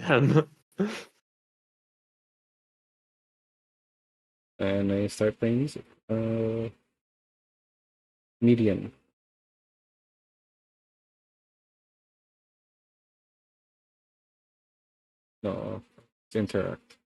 10. And I start playing music. Medium. No, it's interact.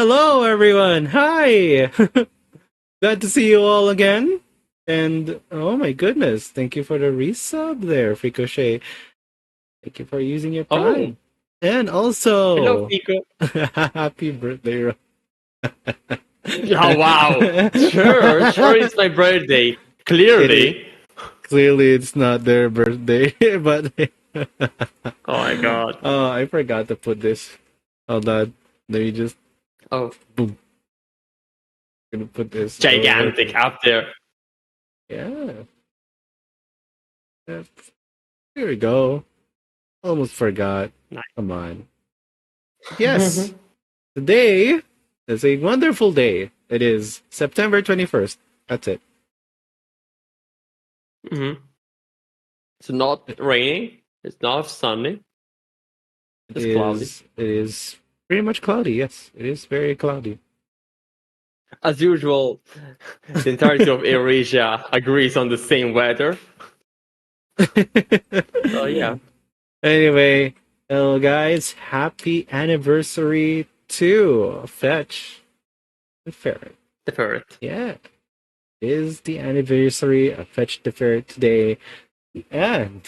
Hello, everyone. Hi. Glad to see you all again. And oh my goodness, thank you for the resub there, Ricochet. Thank you for using your Oh, Prime. And hello, also, Pico. happy birthday, Ro- Oh, wow. Sure, it's my birthday. It is Clearly. clearly it's not their birthday, but Oh my god. oh, I forgot to put this. Hold on. Let me just Oh, boom. Gonna put this over. gigantic up there. Yeah. Yep. Here we go. Almost forgot. Nice. Come on. Yes, today is a wonderful day. It is September 21st. That's it. hmm It's not raining. It's not sunny. It's cloudy. It is pretty much cloudy, yes. It is very cloudy. As usual, the entirety of Eurasia agrees on the same weather. So yeah, Anyway, hello guys. Happy anniversary to Fetch the Ferret. the ferret. Yeah. It is the anniversary of Fetch the Ferret today. And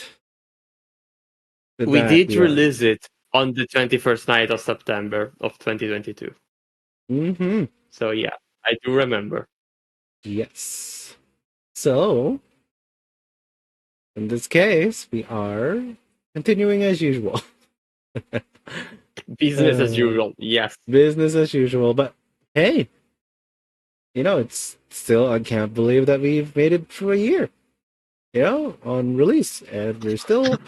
with We that did we are. release it on the 21st night of September of 2022. Mm-hmm. So yeah, I do remember. Yes. So in this case, we are continuing as usual. Business as usual. Yes. Business as usual. But hey, it's still, I can't believe that we've made it through a year, on release. And we're still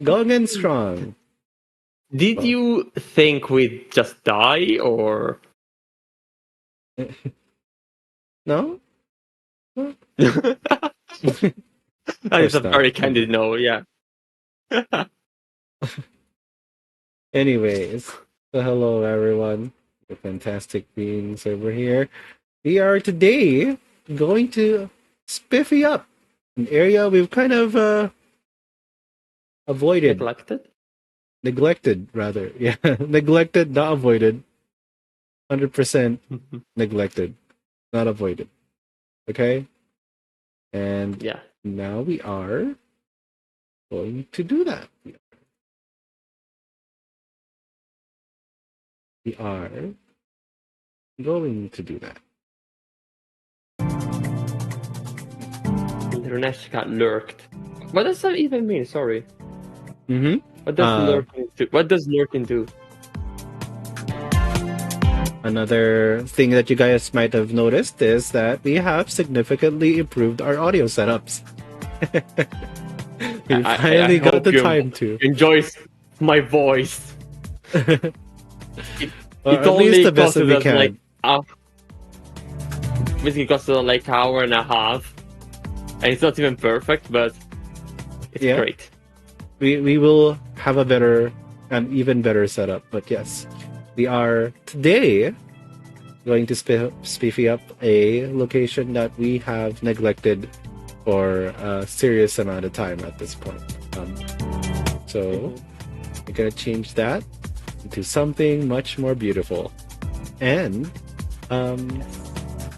going in strong. Did Well, you think we'd just die, or no? Well, that of is a course not. very candid no? Yeah. Anyways, so hello everyone. The fantastic beings over here. We are today going to spiffy up an area we've kind of avoided, Neglected. neglected rather. Yeah, neglected, not avoided. 100% neglected, not avoided. Okay, and Yeah. now we are going to do that. We are going to do that. Internet got lurked. What does that even mean? Sorry. Mm-hmm. What does lurking do? What does lurking do? Another thing that you guys might have noticed is that we have significantly improved our audio setups. We I finally got hope the you time to. enjoys my voice. Or It at least only the best that costed we us like can. basically costed us like hour and a half, and it's not even perfect, but it's Yeah, great. we will have a better and even better setup. But yes, we are today going to spiffy up a location that we have neglected for a serious amount of time at this point. So we're gonna change that into something much more beautiful, and I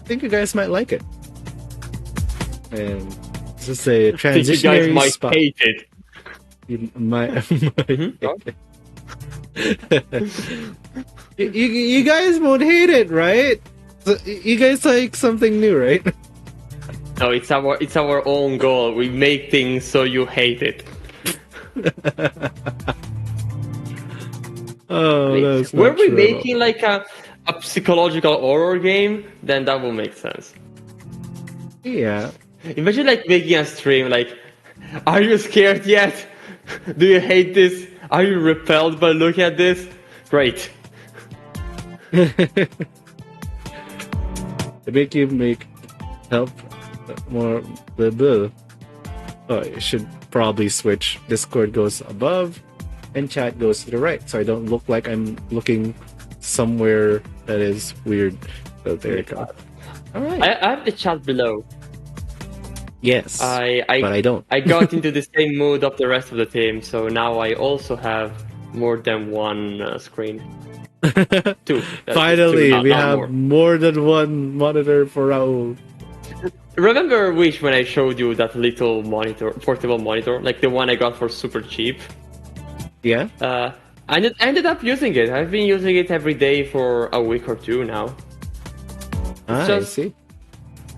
think you guys might like it. And this is a I think you guys transitionary might spot. hate it. You might, Go you guys won't hate it, right? So, you guys like something new, right? No, it's our own goal. We make things so you hate it. Oh, that's Were not we true at all. making like a psychological horror game? Then that would make sense. Yeah. Imagine like making a stream like, are you scared yet? Do you hate this? Are you repelled by looking at this? Great. To make you help more blah, blah. Oh, I should probably switch. Discord goes above and chat goes to the right, so I don't look like I'm looking somewhere that is weird. So there you go. All right. I have the chat below. Yes, but I don't. I got into the same mood of the rest of the team, so now I also have more than one screen. Two. Finally, two, we not have more than one monitor for Raul. Remember Wish when I showed you that little monitor, portable monitor, like the one I got for super cheap? Yeah? I ended up using it. I've been using it every day for a week or two now. It's I just see.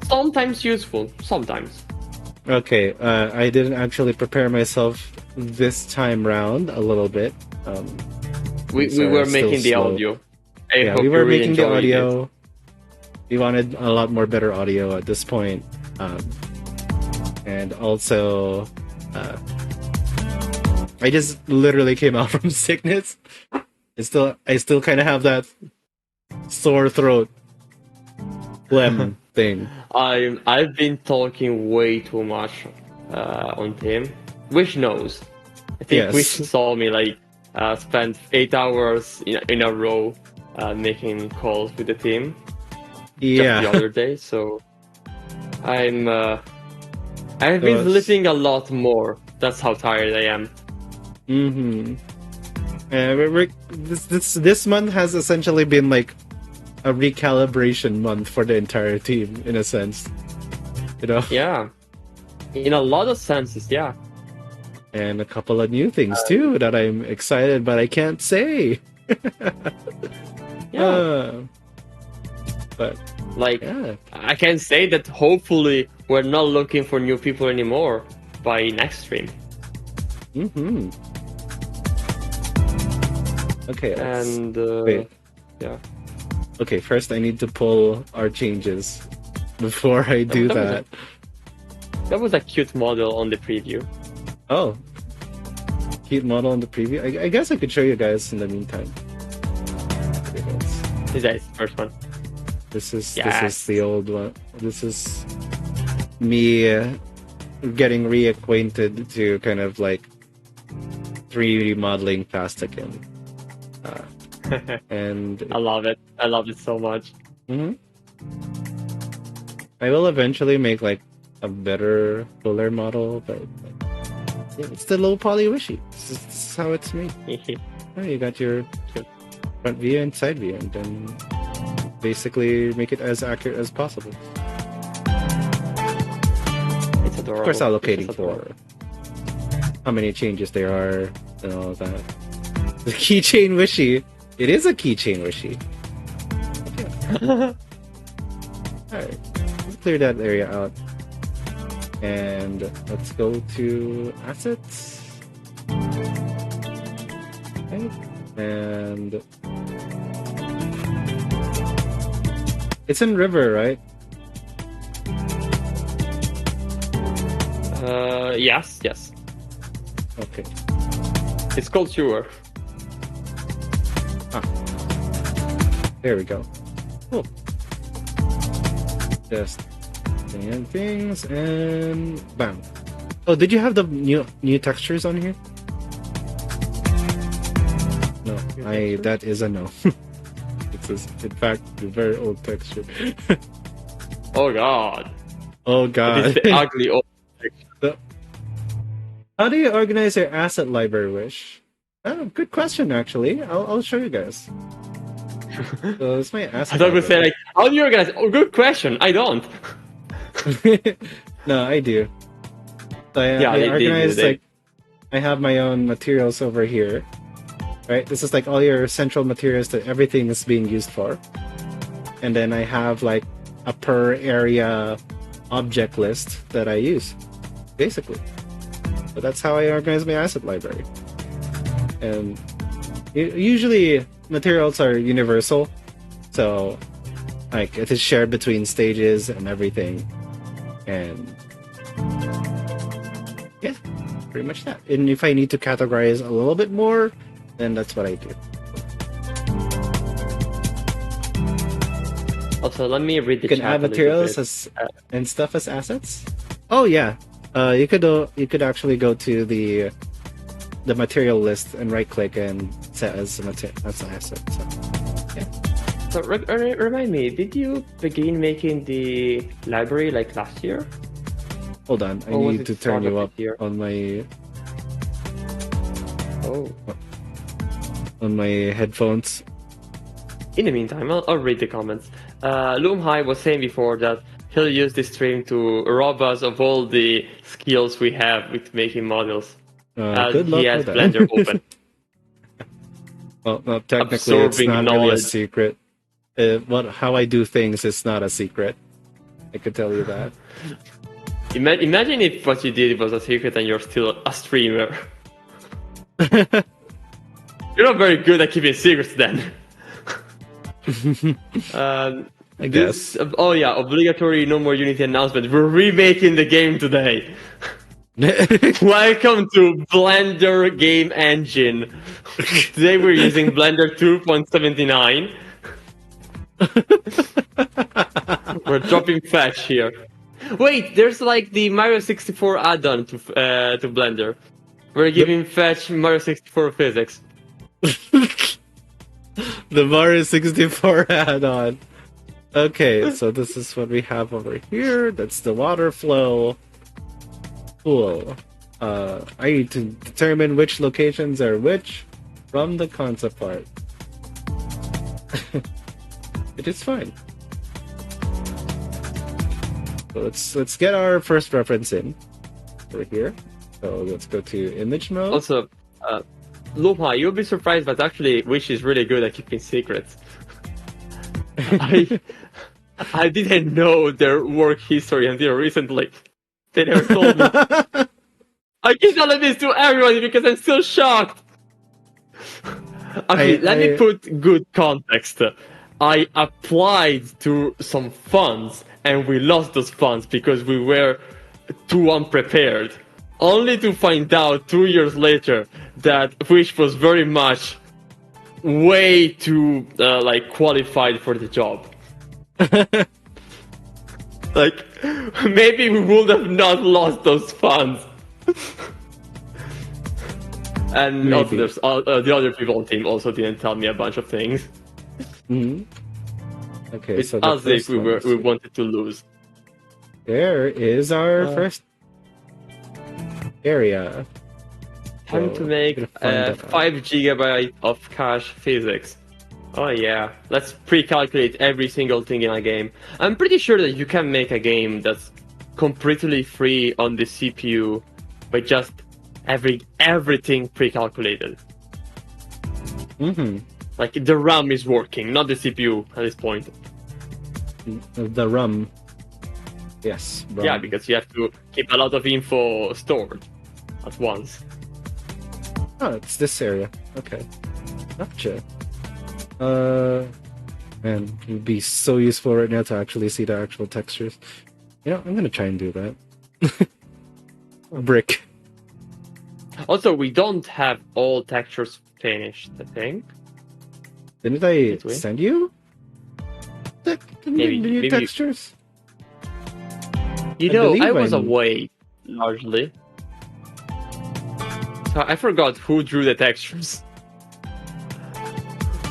sometimes useful, sometimes. Okay, I didn't actually prepare myself this time round a little bit. We these are were still making the slow. audio. I Yeah, hope we you were really making the enjoyed it. audio. We wanted a lot more better audio at this point. And also, I just literally came out from sickness. I still kind of have that sore throat phlegm thing. I've been talking way too much on Team. Wish knows. I think Wish Yes. saw me like spend 8 hours in a row making calls with the team just the Yeah. other day. So I've been Yes. sleeping a lot more. That's how tired I am. Mm-hmm. This month has essentially been like a recalibration month for the entire team, in a sense. You know? Yeah, in a lot of senses. Yeah. And a couple of new things too that I'm excited, but I can't say. Yeah. But Like, yeah. I can say that hopefully we're not looking for new people anymore by next stream. Mm-hmm. Okay. And wait. yeah. Okay, first I need to pull our changes before I do that. That was a cute model on the preview. Oh. Cute model in the preview. I guess I could show you guys in the meantime. This is the first one. This is Yes. the old one. This is me getting reacquainted to kind of like 3D modeling fast again. And I love it. I love it so much. I will eventually make like a better fuller model, but yeah, it's the low poly wishy. This is how it's made. Oh, you got your front view and side view, and then basically make it as accurate as possible. It's adorable. Of course, allocating for how many changes there are and all of that. The keychain wishy. It is a keychain wishy. Yeah. Alright. Let's clear that area out. And let's go to assets. Okay. And it's in river, right? Yes. Okay. It's called Sewer. There we go. Cool. Just and things and bam. Oh, did you have the new textures on here? No, that is a no. It's in fact a very old texture. Oh god. Oh god. It's the ugly old. How do you organize your asset library, Wish? Oh, good question actually. I'll show you guys. So it's my asset. I thought we say like, how do you organize? Oh, good question. I don't. No, I do. So I organize like I have my own materials over here. Right? This is like all your central materials that everything is being used for. And then I have like a per area object list that I use. Basically. So that's how I organize my asset library. And usually materials are universal. So like it is shared between stages and everything. And yeah, pretty much that. And if I need to categorize a little bit more, then that's what I do. Also, let me read the You can chat add materials and stuff as assets. Oh yeah, you could actually go to the material list and right click and set as an asset. So, yeah. So remind me, did you begin making the library like last year? Hold on, I need to turn you up on my on my headphones. In the meantime, I'll read the comments. Loomhigh was saying before that he'll use this stream to rob us of all the skills we have with making models. As Good he luck has with that. Blender open. Well, technically, it's Absorbing not really a knowledge. secret. How I do things is not a secret. I could tell you that. Imagine if what you did was a secret and you're still a streamer. You're not very good at keeping secrets then. I guess. Oh yeah, obligatory no more Unity announcement. We're remaking the game today. Welcome to Blender Game Engine. Today we're using Blender 2.79. We're dropping Fetch here. Wait, there's like the Mario 64 add-on to Blender. We're giving Fetch Mario 64 physics. The Mario 64 add-on. Okay, so this is what we have over here. That's the water flow. Cool. I need to determine which locations are which from the concept art. It is fine. So let's get our first reference in over here. So let's go to image mode. Also, Lupa, you'll be surprised, but actually Wish is really good at keeping secrets. I didn't know their work history until recently. They never told me. I keep telling this to everyone because I'm still shocked. Okay, let me put good context. I applied to some funds and we lost those funds because we were too unprepared. Only to find out 2 years later that Wish was very much way too qualified for the job. Like, maybe we would have not lost those funds. And maybe. also, there's the other people on the team also didn't tell me a bunch of things. Mm-hmm. Okay, it's so as if we wanted to lose. There is our first area. Time to make 5 GB of cache physics. Oh yeah, let's pre-calculate every single thing in a game. I'm pretty sure that you can make a game that's completely free on the CPU by just everything pre-calculated. Mm-hmm. Like the RAM is working, not the CPU at this point. The RAM. Yes. RAM. Yeah, because you have to keep a lot of info stored at once. Oh, it's this area. Okay. Gotcha. Man, it would be so useful right now to actually see the actual textures. You know, I'm gonna try and do that. Brick. Also, we don't have all textures finished, I think. Didn't I send you the new textures? You know, I was away, largely. So I forgot who drew the textures.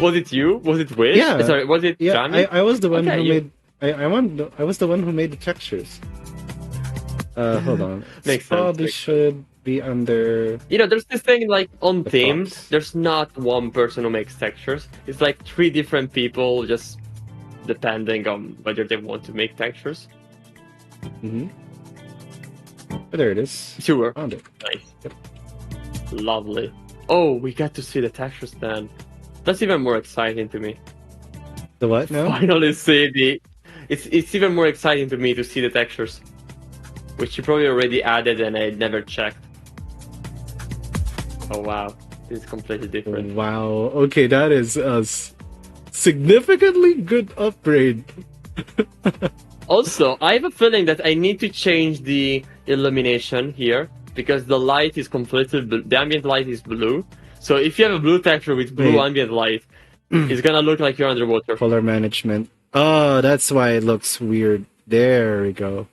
Was it you? Was it Wish? Yeah. Sorry, was it Jamie? I was the one who made... I was the one who made the textures. Hold on. Makes probably sense. should be under... You know, there's this thing like on The teams, props. there's not one person who makes textures. It's like 3 different people, just depending on whether they want to make textures. Mm-hmm. Oh, there it is. Sure. Found it. Nice. Yep. Lovely. Oh, we got to see the textures then. That's even more exciting to me. The what now? Finally see the... It's even more exciting to me to see the textures. Which you probably already added and I never checked. Oh wow, this is completely different. Wow. Okay, that is a significantly good upgrade. Also, I have a feeling that I need to change the illumination here because the light is completely the ambient light is blue. So if you have a blue texture with blue ambient light, it's gonna look like you're underwater. Color management. Oh, that's why it looks weird. There we go.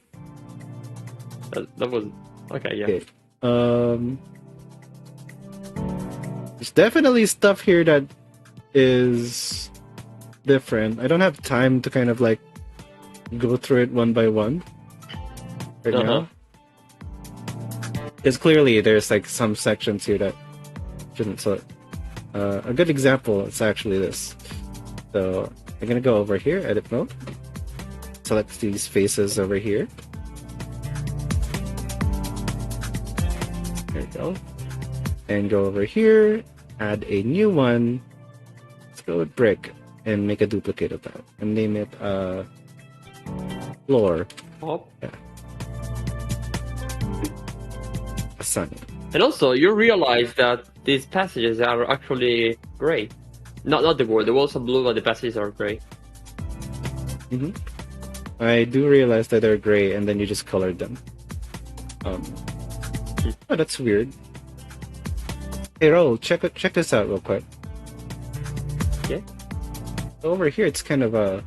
That was okay. Yeah. Okay. There's definitely stuff here that is different. I don't have time to kind of like go through it one by one right now. Because clearly there's like some sections here that shouldn't. So a good example is actually this. So I'm gonna go over here, edit mode. Select these faces over here. There you go. And go over here, add a new one. Let's go with brick and make a duplicate of that and name it floor. Oh. Yeah. A sun. And also, you realize that these passages are actually gray. Not the wall. The walls are blue, but the passages are gray. Mm-hmm. I do realize that they're gray, and then you just colored them. Oh, that's weird. Hey, Raul, check this out real quick. Yeah. Over here, it's kind of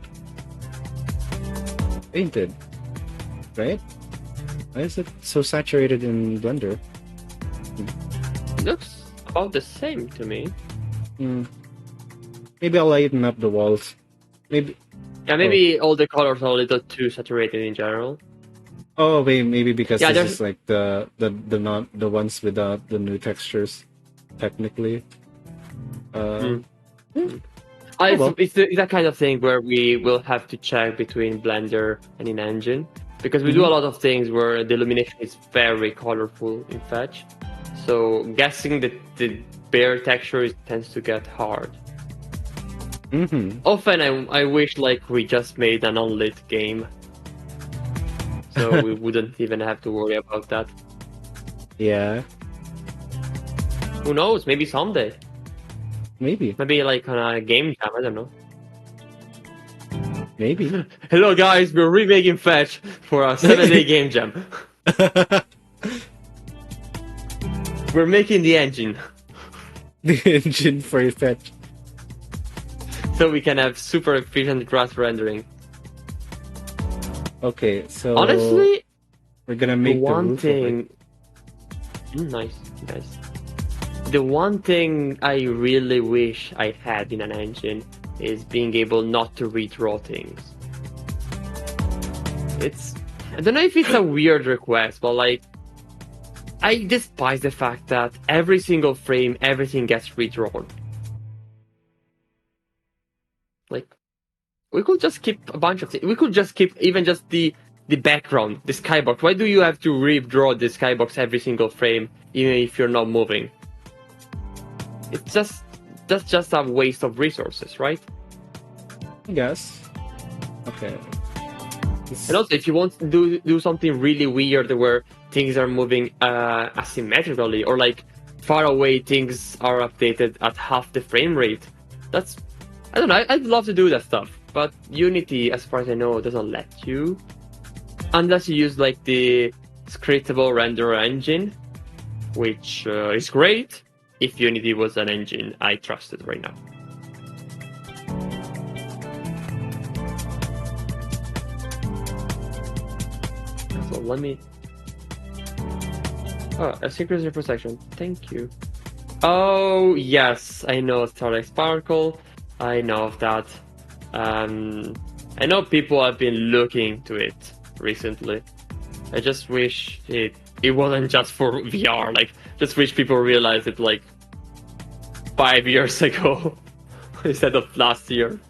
painted, right? Why is it so saturated in Blender? Looks about the same to me. Maybe I'll lighten up the walls. Maybe. Yeah, maybe all the colors are a little too saturated in general. Oh, wait, maybe because Yeah, this is like the ones without the new textures, technically. Well. It's It's that kind of thing where we will have to check between Blender and in-engine, because we do a lot of things where the illumination is very colorful in Fetch. So guessing the bare texture tends to get hard. Often I wish like we just made an unlit game, so we wouldn't even have to worry about that. Yeah. Who knows? Maybe someday. Maybe. Maybe like on a game jam. I don't know. Maybe. Hello guys, we're remaking Fetch for a 7-day game jam. We're making the engine. The engine for Fetch. So we can have super efficient grass rendering. Okay, so honestly, we're gonna make one the thing. Nice. The one thing I really wish I had in an engine is being able not to redraw things. I don't know if it's a weird request, but like, I despise the fact that every single frame, everything gets redrawn. Like, we could just keep a bunch of things. We could just keep even just the background, the skybox. Why do you have to redraw the skybox every single frame, even if you're not moving? That's just a waste of resources, right? Yes. Okay. And also, if you want to do something really weird where things are moving asymmetrically, or like far away things are updated at half the frame rate, I don't know, I'd love to do that stuff, but Unity, as far as I know, doesn't let you, unless you use like the scriptable render engine, which is great if Unity was an engine I trusted right now. So let me... Oh, asynchronous input section. Thank you. Oh, yes, I know Starlight Sparkle. I know of that. I know people have been looking to it recently. I just wish it wasn't just for VR. Like, just wish people realized it like 5 years ago instead of last year.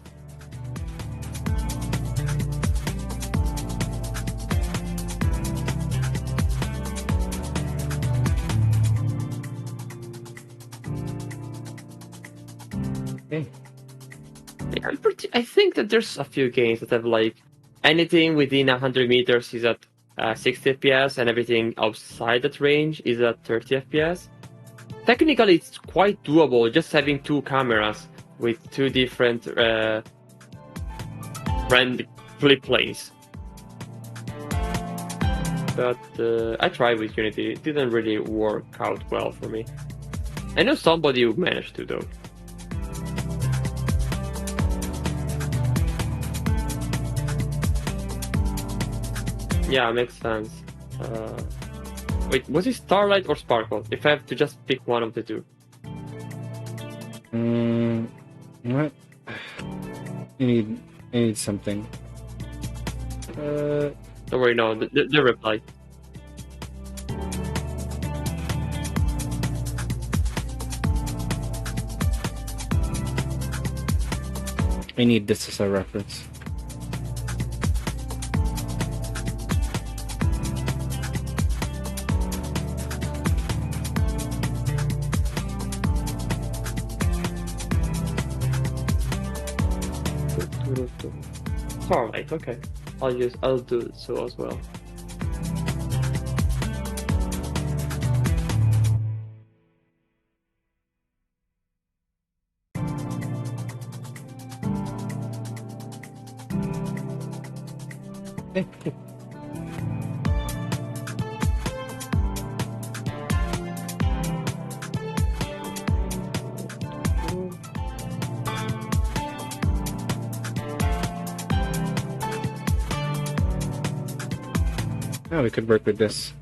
Okay. I think that there's a few games that have like anything within 100 meters is at 60 FPS and everything outside that range is at 30 FPS. Technically, it's quite doable just having two cameras with two different flip planes. But I tried with Unity. It didn't really work out well for me. I know somebody who managed to though. Yeah, makes sense. Wait, was it Starlight or Sparkle? If I have to just pick one of the two. What? I need something. Don't worry, no, the reply. I need this as a reference. Alright, okay. I'll do it so as well. Yeah, we could work with this.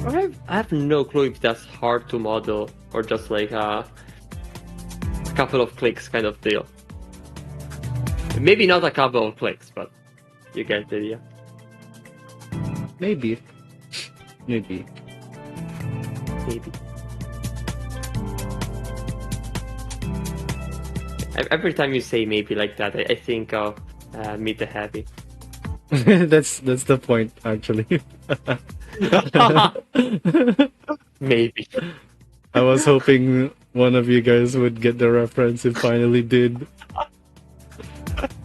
I have no clue if that's hard to model or just like a couple of clicks kind of deal. Maybe not a couple of clicks, but you get the idea. Maybe. Maybe. Maybe. Every time you say maybe like that, I think of Meet the Happy. That's the point, actually. Maybe. I was hoping one of you guys would get the reference and finally did.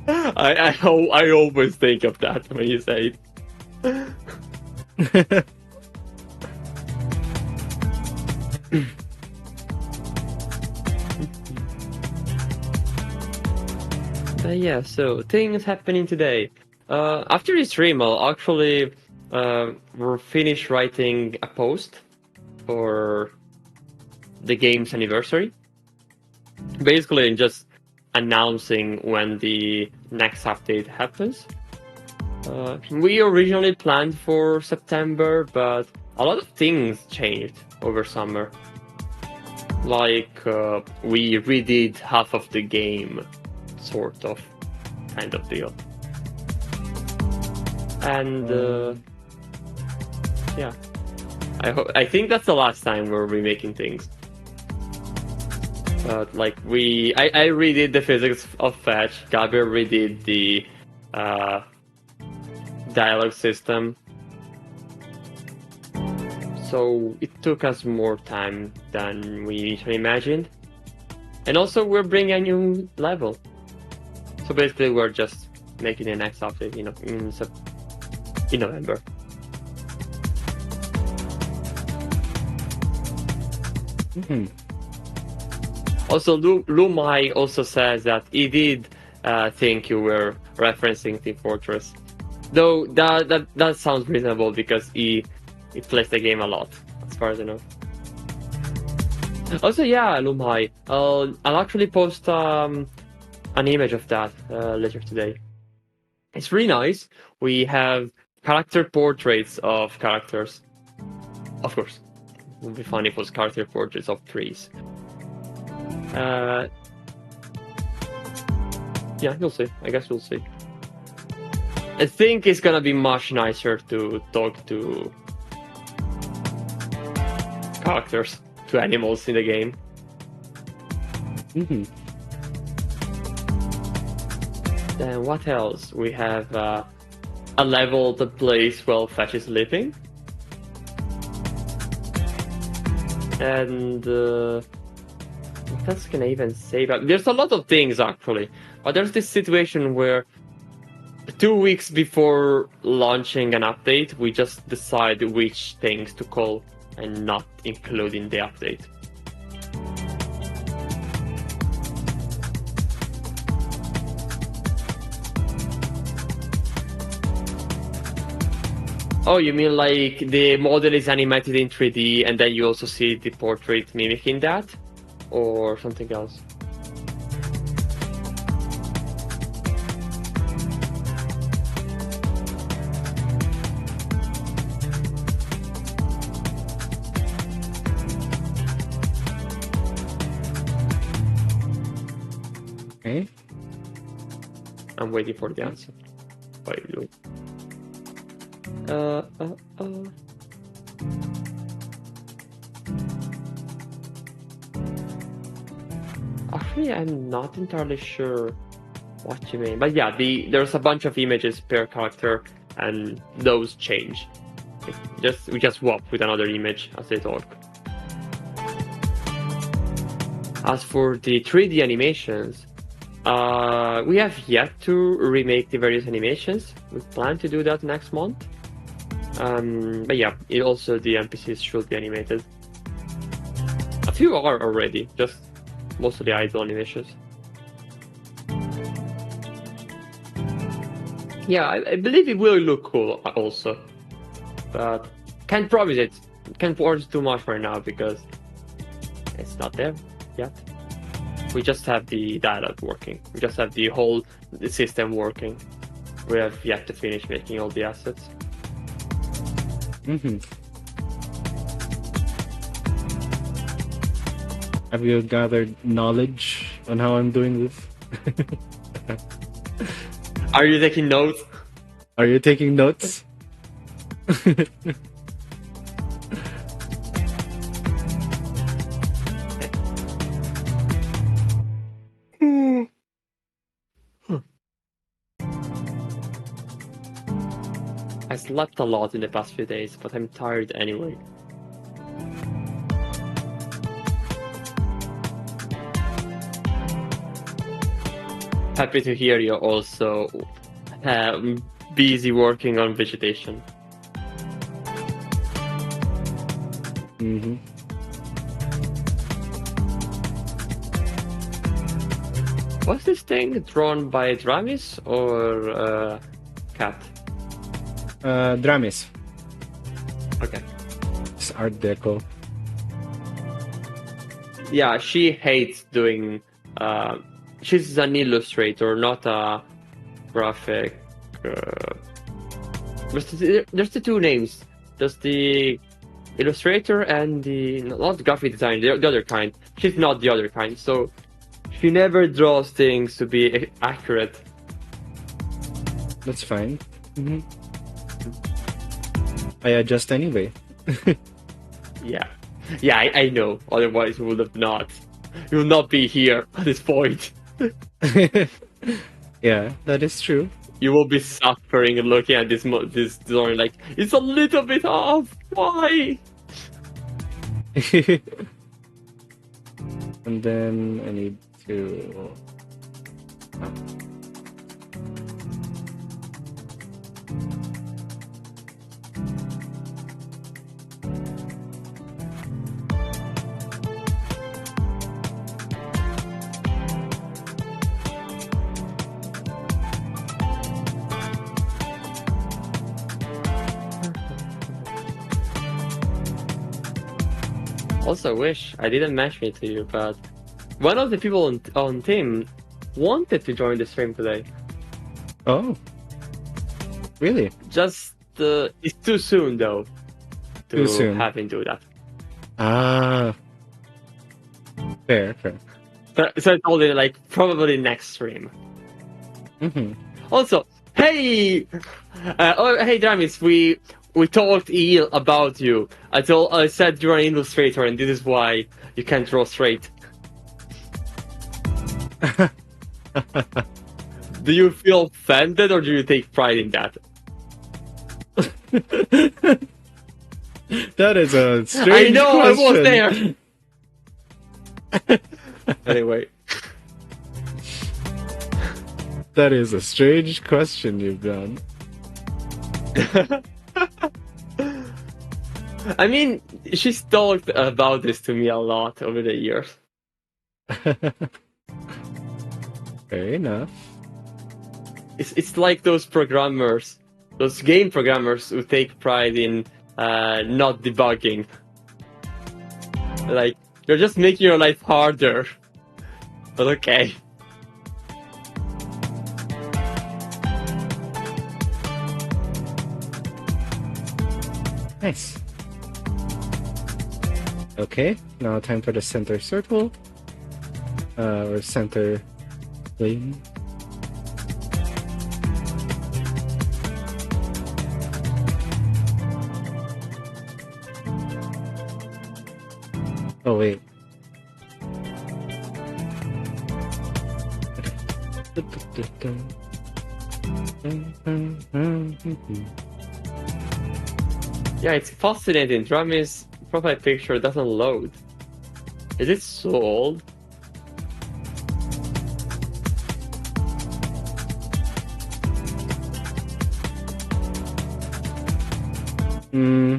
I always think of that when you say it. But yeah, so things happening today. After this stream, I'll actually we'll finish writing a post for the game's anniversary. Basically, just announcing when the next update happens. We originally planned for September, but a lot of things changed over summer. Like, we redid half of the game, sort of, kind of deal. And, yeah. I think that's the last time we're remaking things. Like, I redid the physics of Fetch, Gabriel redid the dialogue system. So it took us more time than we initially imagined. And also we're bringing a new level. So basically we're just making the next update, in November. Mm-hmm. Also, Lumai also says that he did think you were referencing Team Fortress. Though that sounds reasonable because he plays the game a lot, as far as I know. Also, yeah, Lumai, I'll actually post an image of that later today. It's really nice. We have character portraits of characters. Of course, it would be funny if it was character portraits of trees. Yeah, you'll see. I guess we'll see. I think it's gonna be much nicer to talk to characters, to animals in the game. Mm-hmm. Then what else? We have a level that plays while Fetch is sleeping. And what else can I even say about? There's a lot of things actually, but there's this situation where 2 weeks before launching an update, we just decide which things to call and not include in the update. Oh, you mean like the model is animated in 3D and then you also see the portrait mimicking that? Or something else? Okay. I'm waiting for the answer. Why you? Actually, I'm not entirely sure what you mean. But yeah, there's a bunch of images per character, and those change. We just swap with another image as they talk. As for the 3D animations, we have yet to remake the various animations. We plan to do that next month. But yeah, also the NPCs should be animated. A few are already, just mostly idle animations. Yeah, I believe it will look cool also. But can't promise it. Can't promise too much right now because it's not there yet. We just have the dialogue working. We just have the whole system working. We have yet to finish making all the assets. Mm-hmm. Have you gathered knowledge on how I'm doing this? Are you taking notes? Are you taking notes? I slept a lot in the past few days, but I'm tired anyway. Happy to hear you're also busy working on vegetation. Mm-hmm. Was this thing drawn by Dramis or Cat? Dramis. Okay. It's Art Deco. Yeah, she hates doing. She's an illustrator, not a graphic. There's the two names. There's the illustrator and the not graphic design, the other kind. She's not the other kind, so she never draws things to be accurate. That's fine. Mm-hmm. I adjust anyway. Yeah, I know. Otherwise, we would have not. You will not be here at this point. Yeah, that is true. You will be suffering and looking at this drawing like it's a little bit off. Why? And then I need to. Also, wish I didn't mention it to you, but one of the people on team wanted to join the stream today. Oh, really? Just it's too soon though to Too soon. have him do that. Ah, fair. So I told him like probably next stream. Mm-hmm. Also, hey, hey Dramis, we talked ill about you. I said you're an illustrator, and this is why you can't draw straight. Do you feel offended, or do you take pride in that? That is a strange I know, question. I was there. Anyway, That is a strange question you've done. I mean, she's talked about this to me a lot over the years. Fair enough. It's like those programmers, those game programmers who take pride in not debugging. Like, you're just making your life harder. But okay. Nice. Okay, now time for the center circle. Or center plane. Oh wait. Yeah, it's fascinating. Drami's profile picture doesn't load. Is it so old? Hmm.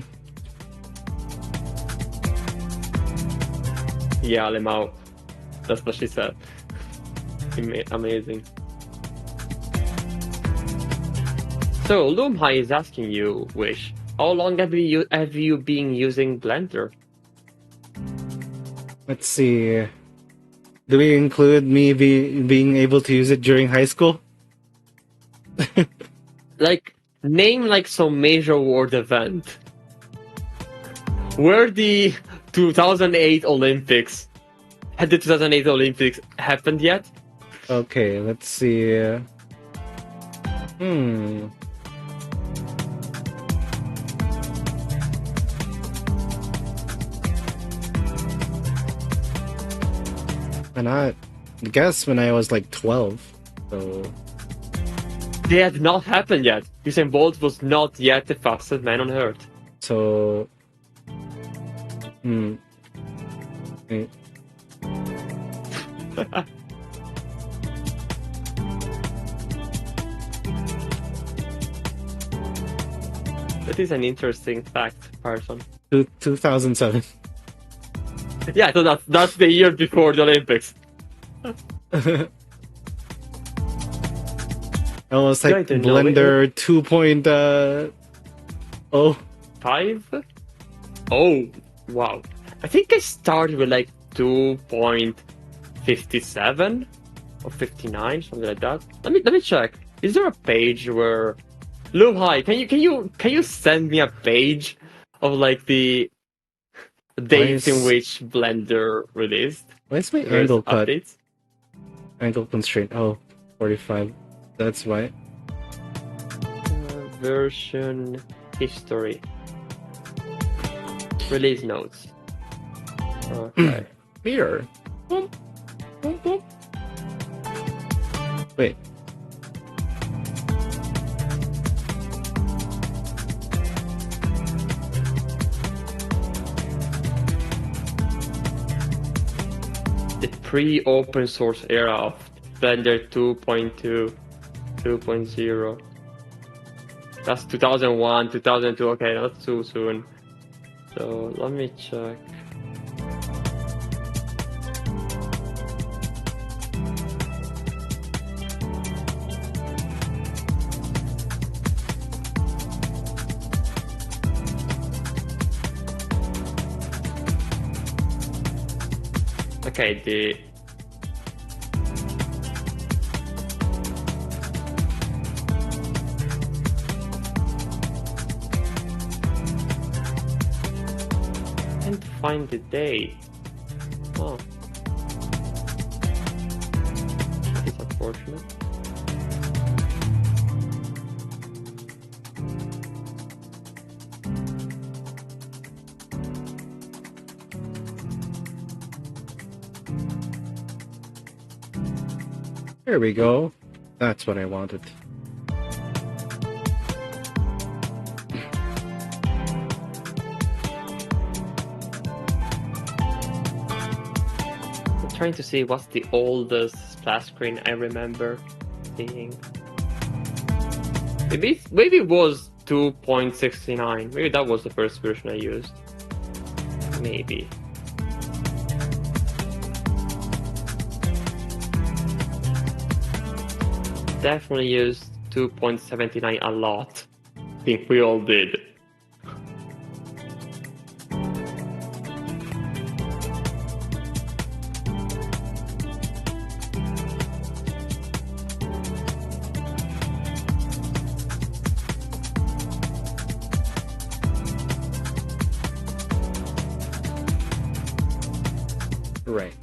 Yeah, Lemao. That's what she said. Amazing. So, Lumhai is asking you, Wish, how long have you been using Blender? Let's see. Do we include me being able to use it during high school? Like, name like some major world event. Were the 2008 Olympics? Had the 2008 Olympics happened yet? Okay, let's see. Hmm. And I guess when I was like 12. So They had not happened yet. Usain Bolt was not yet the fastest man on earth. so hmm. Eh, That is an interesting fact, Parson. 2007. Yeah, so that's the year before the Olympics. Almost Yeah, I like don't know. Blender 2.0. 5? Oh, wow. I think I started with like 2.57 or 59, something like that. Let me check. Is there a page where Lumhai, can you send me a page of like the dates in which Blender released? Why is my There's angle cut? updates. Angle constraint. Oh, 45. That's why. Version history. Release notes. Okay. Here. Boom. Boom, boom. Wait. The pre-open source era of Blender 2.2, 2.0. That's 2001, 2002. Okay, not too soon. So let me check. Okay, the can't find the date. Oh, it's unfortunate. There we go. That's what I wanted. I'm trying to see what's the oldest splash screen I remember seeing. Maybe it was 2.69. Maybe that was the first version I used. Maybe. Definitely used 2.79 a lot. I think we all did. Right.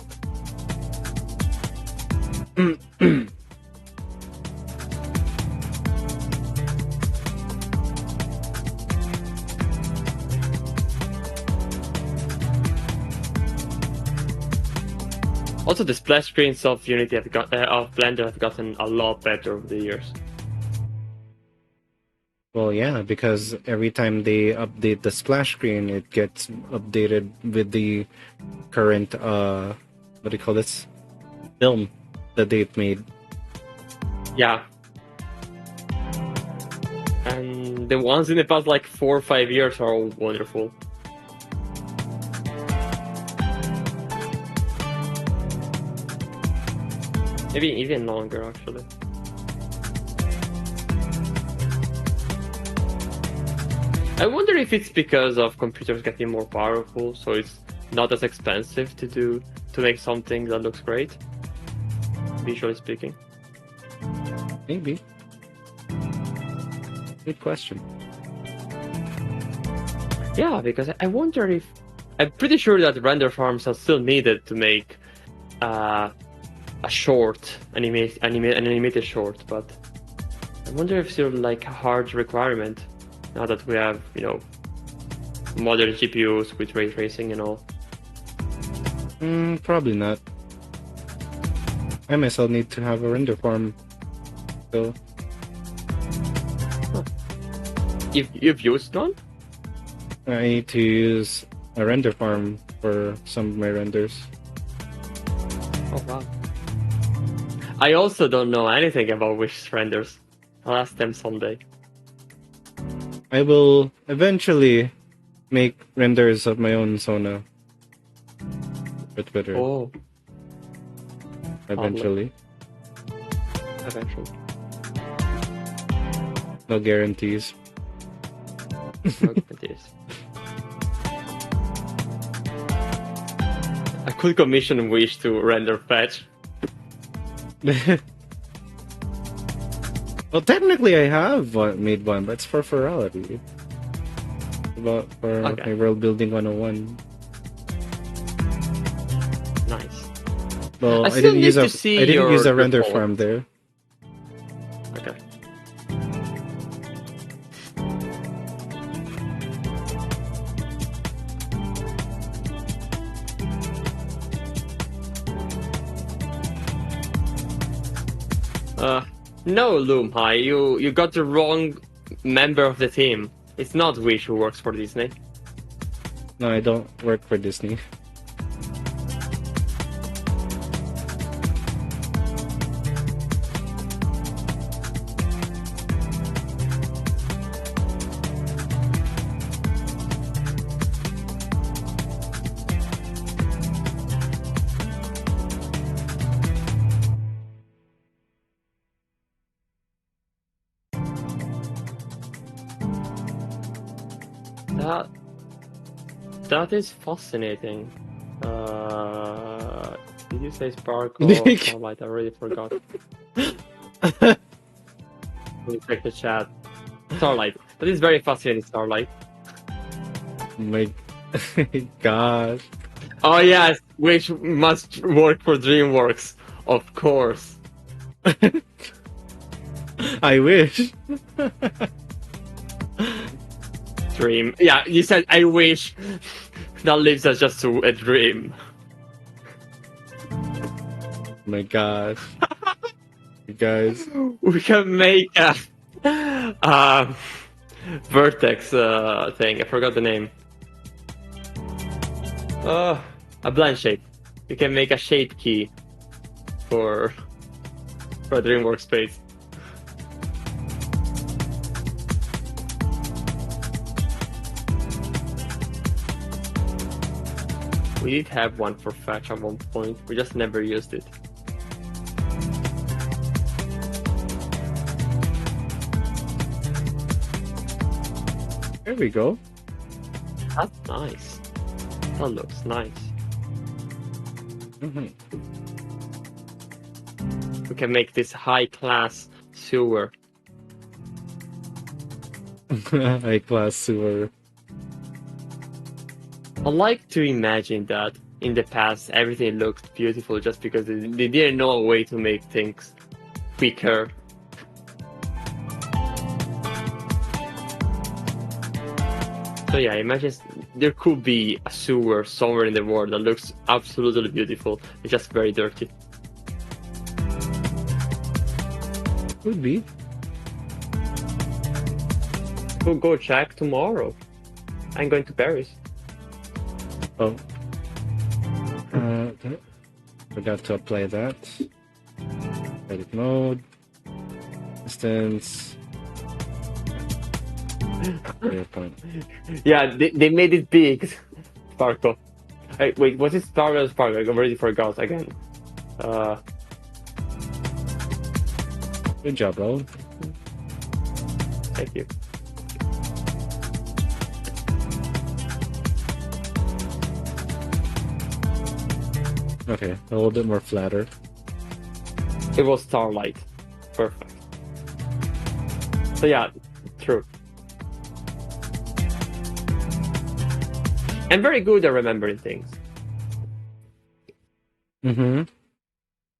Also, the splash screens of Unity of Blender have gotten a lot better over the years. Well, yeah, because every time they update the splash screen, it gets updated with the current what do you call this? Film that they've made. Yeah. And the ones in the past like 4 or 5 years are all wonderful. Maybe even longer, actually. I wonder if it's because of computers getting more powerful, so it's not as expensive to make something that looks great, visually speaking. Maybe. Good question. Yeah, because I wonder if... I'm pretty sure that render farms are still needed to make a short, an animated short, but I wonder if it's still like a hard requirement now that we have, modern GPUs with ray tracing and all. Probably not. I myself need to have a render farm, so You've used one? I need to use a render farm for some of my renders. Oh wow. I also don't know anything about Wish renders. I'll ask them someday. I will eventually make renders of my own Sona for Twitter. Oh, Eventually. eventually. No guarantees. No guarantees. I could commission Wish to render Fetch. Well, technically, I have made one, but it's for Ferality. About for my World Building 101. Nice. Well, I I still didn't need use to a see I didn't use a your render report. farm there. Okay. No, Loom High, you got the wrong member of the team. It's not Wish who works for Disney. No, I don't work for Disney. That is fascinating. Did you say Sparkle or Starlight? I already forgot. Let me check the chat. Starlight. That is very fascinating, Starlight. My gosh. Oh yes, which must work for DreamWorks, of course. I wish. Dream. Yeah, you said I wish. That leaves us just to a dream. My gosh. You guys. We can make a vertex thing. I forgot the name. A blend shape. You can make a shape key for DreamWorks space. We did have one for Fetch at one point. We just never used it. There we go. That's nice. That looks nice. We can make this high-class sewer. High class sewer. I like to imagine that in the past everything looked beautiful just because they didn't know a way to make things quicker. So yeah, imagine there could be a sewer somewhere in the world that looks absolutely beautiful. It's just very dirty. Could be. We'll go check tomorrow. I'm going to Paris. Oh. Forgot to apply that. Edit mode. Distance. Yeah, they made it big. Sparkle. Hey, wait, was it Sparkle or Sparkle? I already forgot again. Good job, bro. Thank you. Okay, a little bit more flatter. It was Starlight. Perfect. So yeah, true. I'm very good at remembering things. Mm-hmm.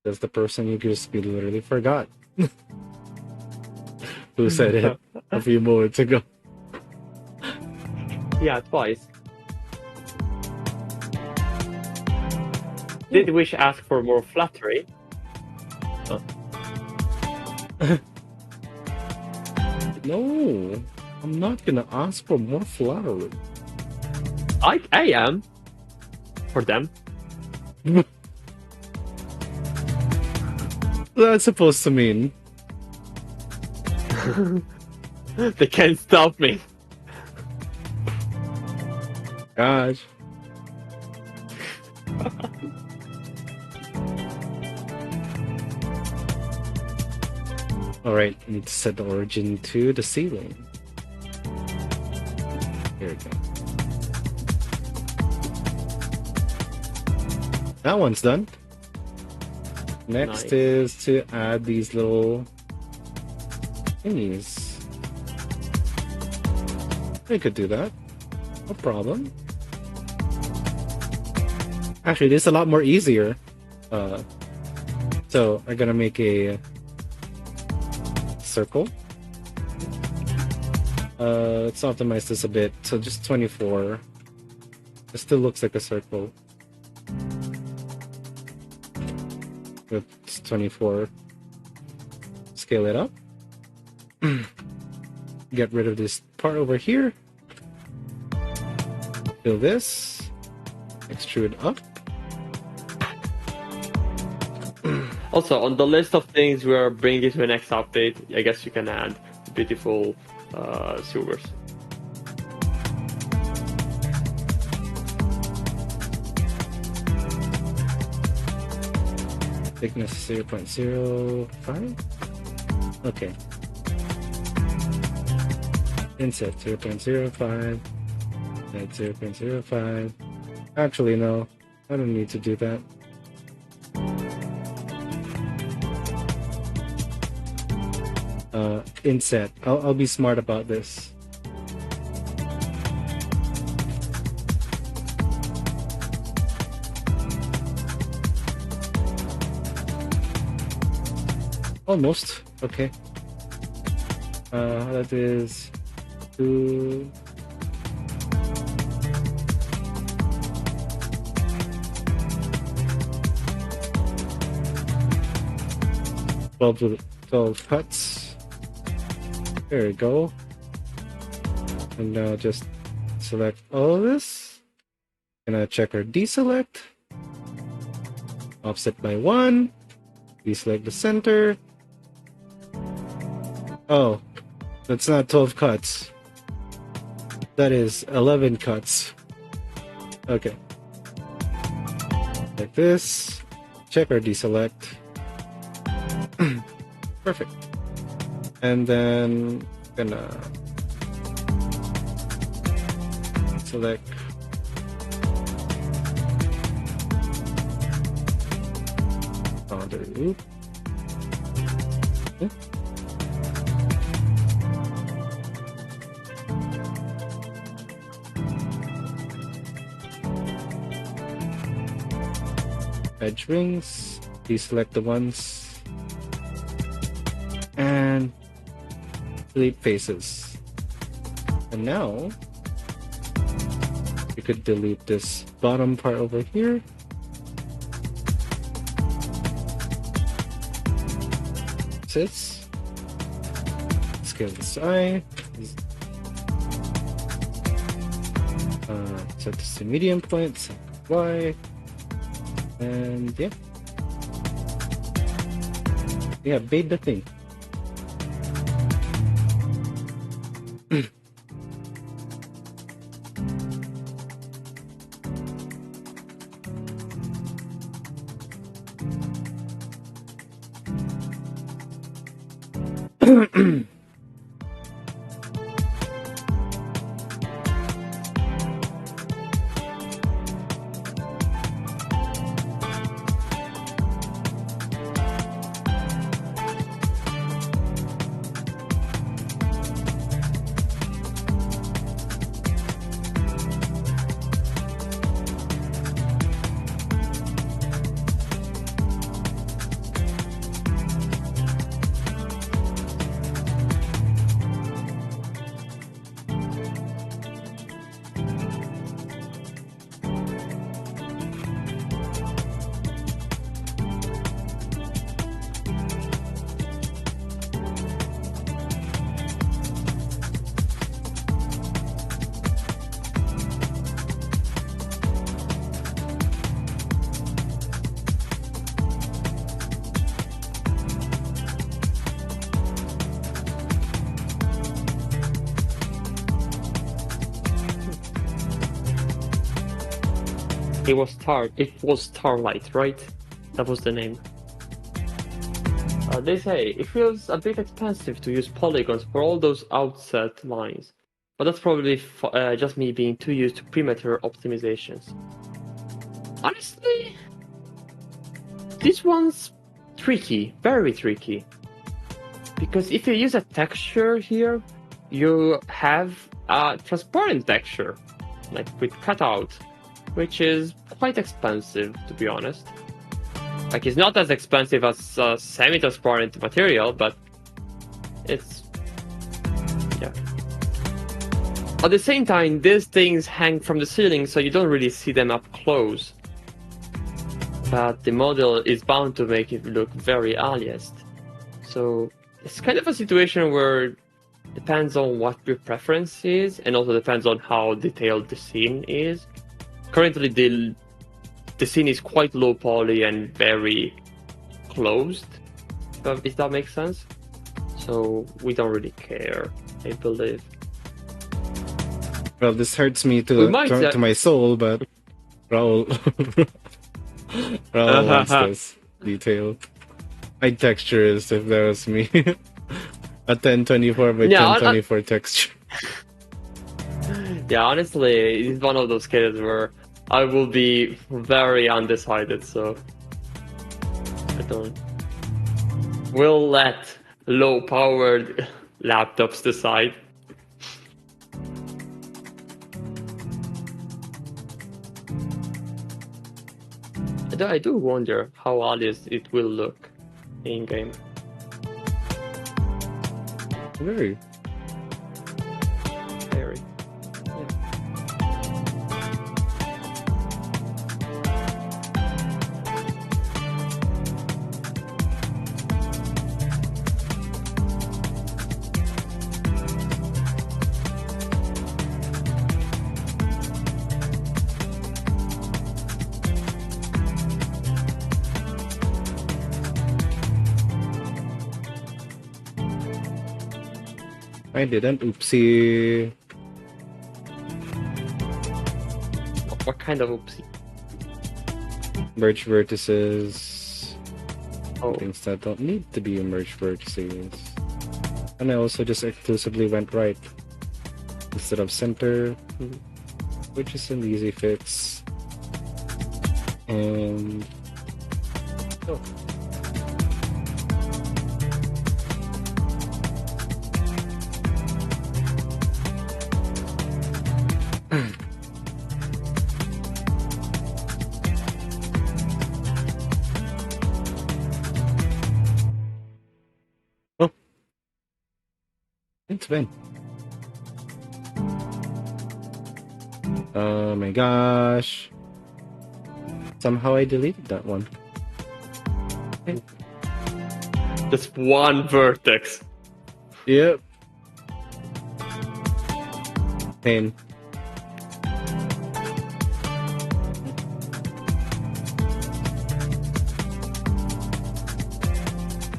That's the person you just literally forgot. Who said it a few moments ago. Yeah, twice. Did Wish ask for more flattery? No, I'm not gonna ask for more flattery. I am. For them. That's supposed to mean. They can't stop me. Gosh. Alright, I need to set the origin to the ceiling. Here we go. That one's done. Next Nice. is to add these little thingies. I could do that. No problem. Actually, this is a lot more easier. So I'm gonna make a circle. Let's optimize this a bit. So just 24. It still looks like a circle. It's 24. Scale it up. Get rid of this part over here. Fill this. Extrude up. Also, on the list of things we are bringing to the next update, I guess you can add beautiful sewers. Thickness 0.05. Okay. Inset 0.05. Add 0.05. Actually, no. I don't need to do that. Inset. I'll be smart about this. Almost. Okay. That is 2. Twelve cuts. There we go. And now just select all of this. Gonna check our deselect. Offset by 1. Deselect the center. Oh, that's not 12 cuts. That is 11 cuts. Okay. Like this. Check our deselect. Perfect. And then gonna select boundary loop. Okay. Edge rings, deselect the ones, and delete faces. And now You could delete this bottom part over here. Sits. Scale this eye. Set this to medium point. Set Y. And yeah. Yeah, bait the thing. It was Starlight, right? That was the name. They say it feels a bit expensive to use polygons for all those outset lines, but that's probably just me being too used to perimeter optimizations. Honestly, this one's tricky, very tricky. Because if you use a texture here, you have a transparent texture, like with cutout, which is quite expensive, to be honest. Like, it's not as expensive as a semi-transparent material, but it's... yeah. At the same time, these things hang from the ceiling, so you don't really see them up close. But the model is bound to make it look very aliased. So it's kind of a situation where it depends on what your preference is, and also depends on how detailed the scene is. Currently, the scene is quite low poly and very closed, if that makes sense. So we don't really care, I believe. Well, this hurts me to my soul, but Raul Raul wants this detail. I'd texture is if that was me. A 1024 by 1024 texture. Yeah, honestly, it's one of those cases where I will be very undecided, so I don't. We'll let low-powered laptops decide. I do wonder how alias it will look in-game. Very. Very. I didn't. Oopsie. What kind of oopsie? Merge vertices. Oh. Things that don't need to be merge vertices. And I also just exclusively went right instead of center, which is an easy fix. And oh. It's fine. Oh my gosh. Somehow I deleted that one. Just one vertex. Yep. Pain.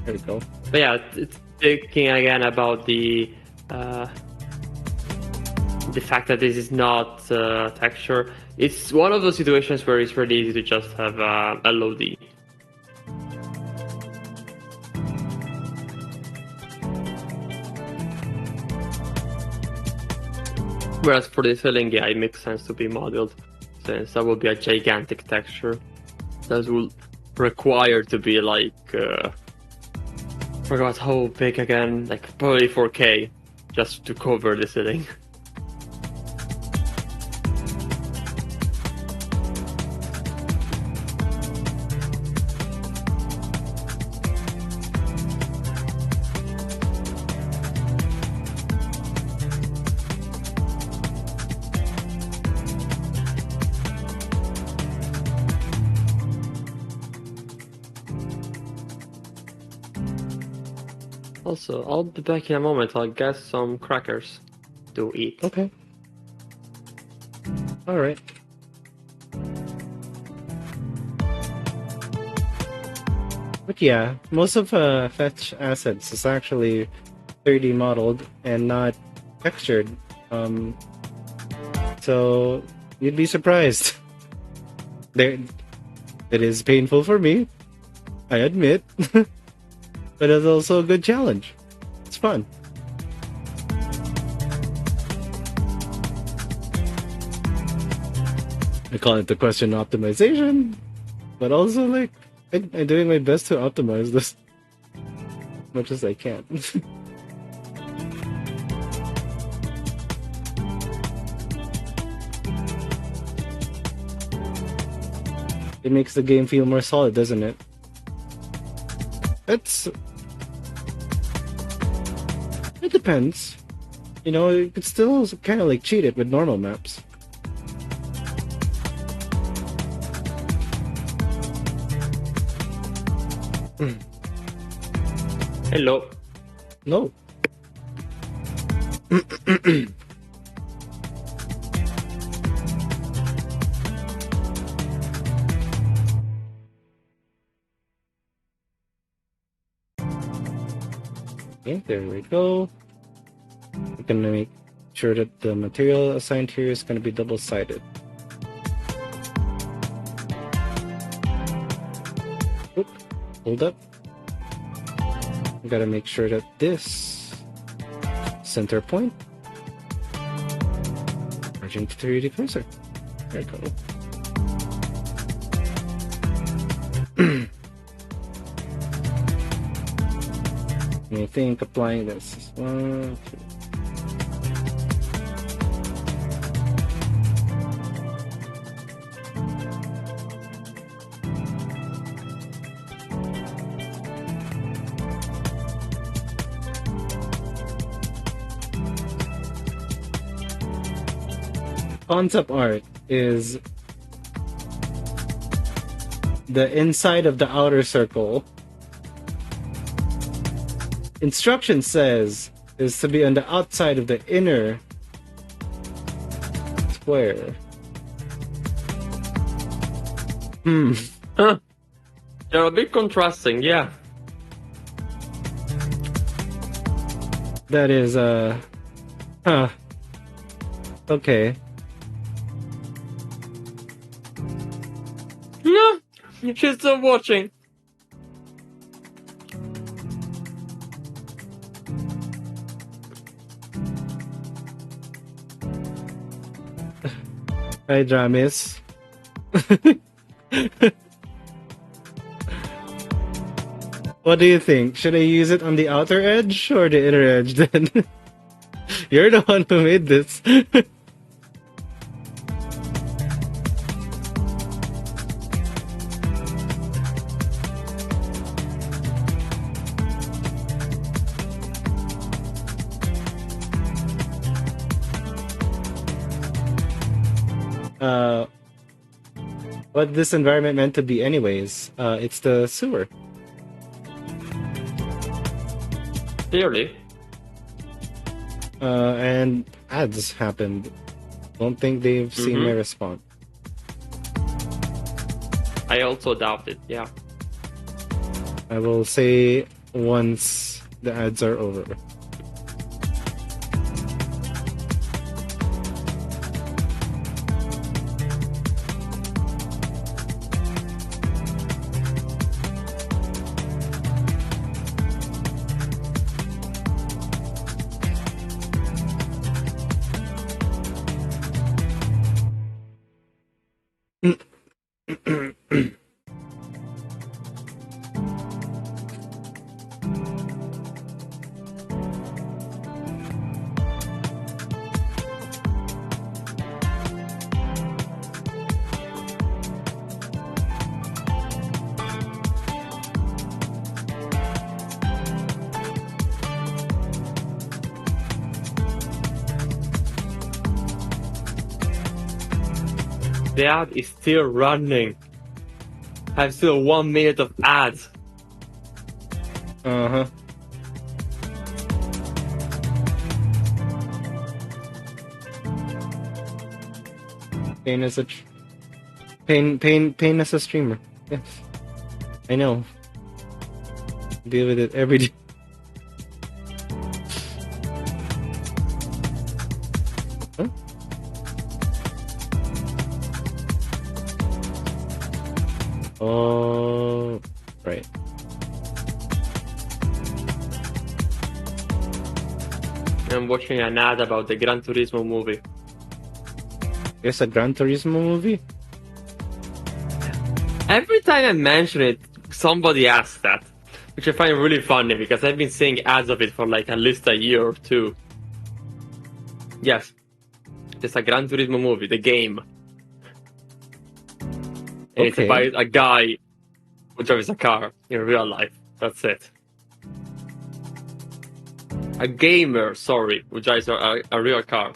There we go. But yeah, it's thinking again about the fact that this is not texture. It's one of those situations where it's really easy to just have a LOD. Whereas for the filling, yeah, it makes sense to be modeled, since that would be a gigantic texture. That will require to be like, forgot how big again, like probably 4K, just to cover the ceiling. Also, I'll be back in a moment. I'll get some crackers to eat. Okay. All right. But yeah, most of Fetch assets is actually 3D modeled and not textured. So you'd be surprised. There, it is painful for me, I admit, but it's also a good challenge. It's fun. I call it the question optimization, but also like I'm doing my best to optimize this as much as I can. It makes the game feel more solid, doesn't it? It depends. You know, you could still kind of like cheat it with normal maps. Hello. No. Okay, there we go. We're gonna make sure that the material assigned here is gonna be double-sided. Oop, hold up. We gotta make sure that this center point merging to 3D cursor. There we go. I think applying this is 1, 2. Concept art is the inside of the outer circle. Instruction says is to be on the outside of the inner square. Huh. They're a bit contrasting, yeah. That is okay. No, she's still watching. Hi, Dramis. What do you think? Should I use it on the outer edge or the inner edge then? You're the one who made this. uh, what this environment meant to be, anyways. It's the sewer. Clearly. And ads happened. Don't think they've seen my response. I also doubt it, yeah. I will say once the ads are over. The ad is still running. I have still 1 minute of ads. Uh-huh. Pain as a pain as a streamer. Yes, I know. Deal with it every day. Huh? Oh, right. I'm watching an ad about the Gran Turismo movie. There's a Gran Turismo movie? Every time I mention it, somebody asks that, which I find really funny because I've been seeing ads of it for like at least a year or two. Yes, there's a Gran Turismo movie, the game. And it's Okay. about a guy who drives a car in real life. That's it. A gamer, sorry, who drives a real car.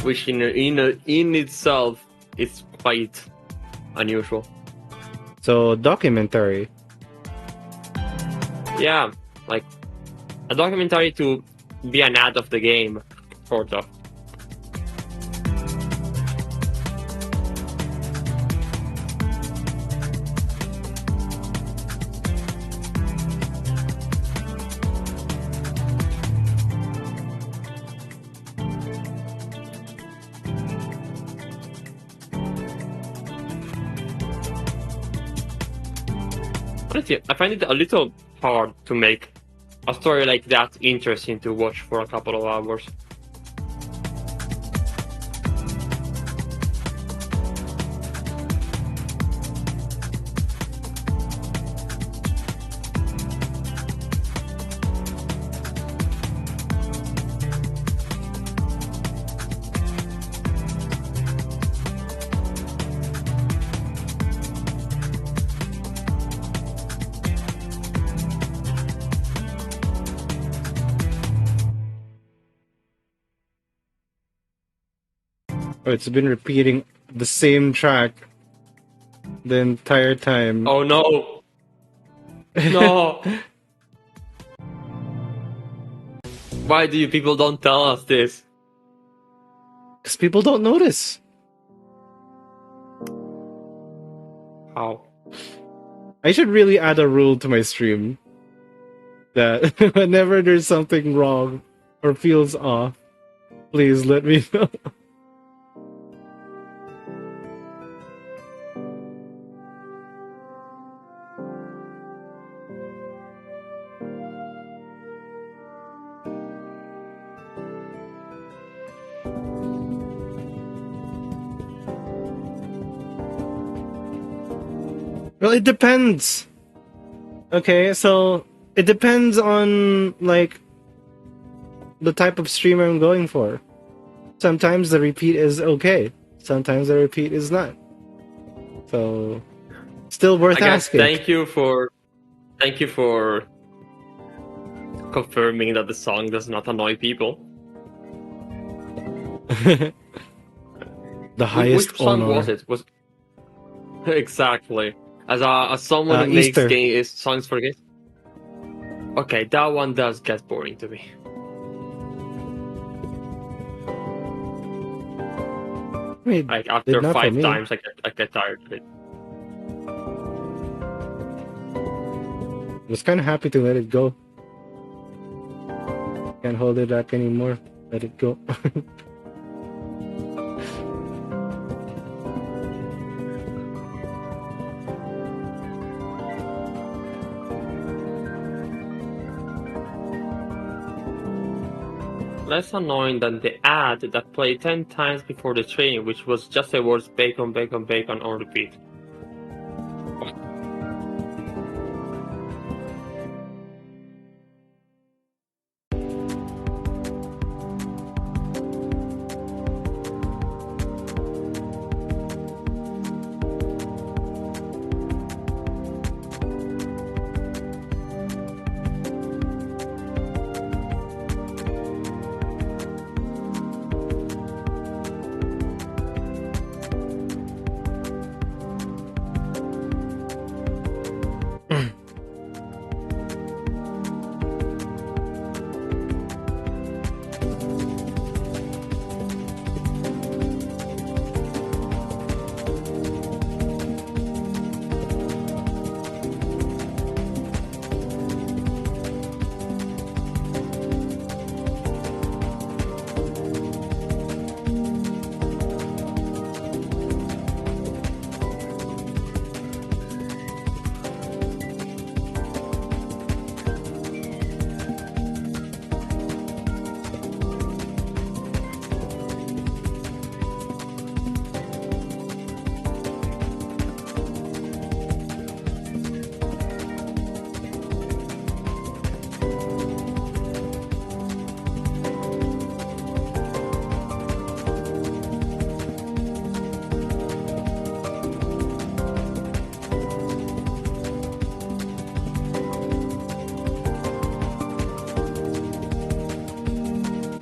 Which in itself is quite unusual. So, documentary. Yeah, like a documentary to be an ad of the game, sort of. Honestly, I find it a little hard to make a story like that interesting to watch for a couple of hours. Oh, it's been repeating the same track the entire time. Oh no! No! Why do you people don't tell us this? Because people don't notice. How? I should really add a rule to my stream that whenever there's something wrong or feels off, please let me know. Well, it depends. Okay, so it depends on like the type of streamer I'm going for. Sometimes the repeat is okay. Sometimes the repeat is not. So still worth Again, asking. thank you for confirming that the song does not annoy people. The Which highest song honor. was it? Was exactly as someone who makes Easter. songs for games. Okay, that one does get boring to me. Wait, Like did after not for 5 me. times, I get tired of it. I was kind of happy to let it go. Can't hold it back anymore. Let it go. Less annoying than the ad that played 10 times before the train, which was just the words bacon, bacon, bacon on repeat.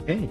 Hey.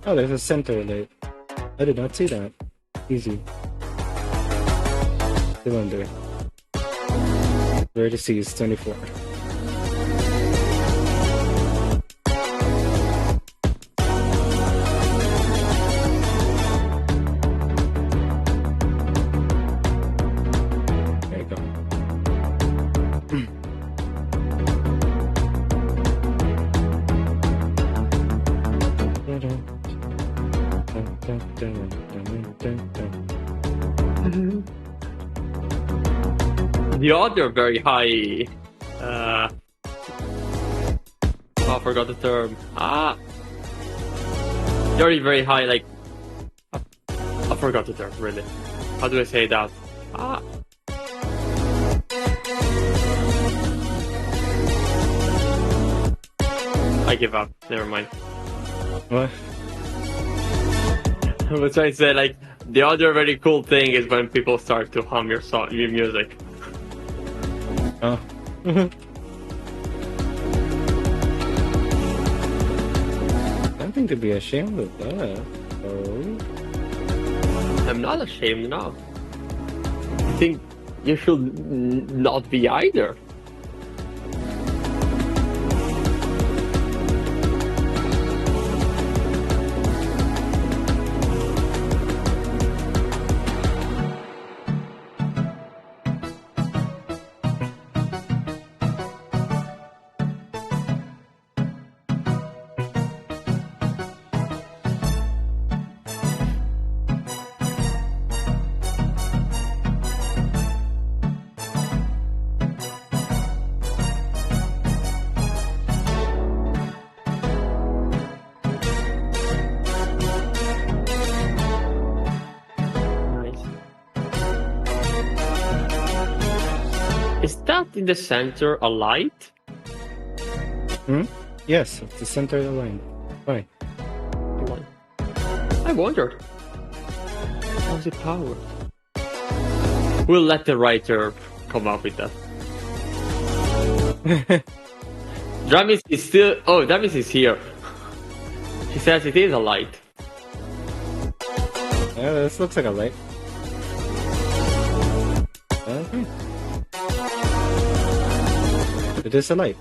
Oh, there's a center light. I did not see that. Easy. Still under. Vertices 24. There you go. The other very high. I forgot the term. Very, very high, like. I forgot the term, really. How do I say that? I give up. Never mind. What? I was trying to say, like, the other very cool thing is when people start to hum your music. Oh. Nothing to be ashamed of that. Oh. I'm not ashamed now. I think you should not be either. isn't in the center a light? Yes, it's the center of the line. Why? I wondered. How's it powered? We'll let the writer come up with that. Dramis is still. Oh, Dramis is here. He says it is a light. Yeah, this looks like a light. Okay. It is a light.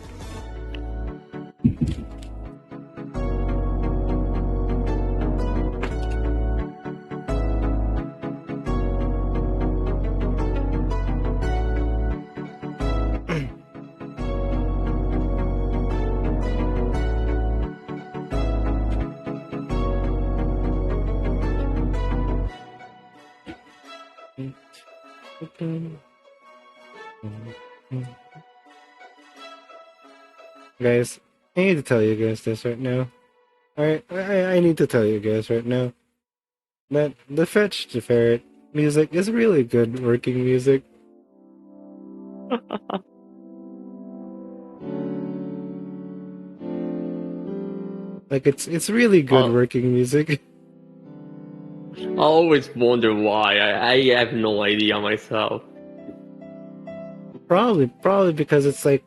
Guys, I need to tell you guys this right now. Alright, I need to tell you guys right now that the Fech The Ferret music is really good working music. Like it's really good working music. I always wonder why. I have no idea myself. Probably because it's like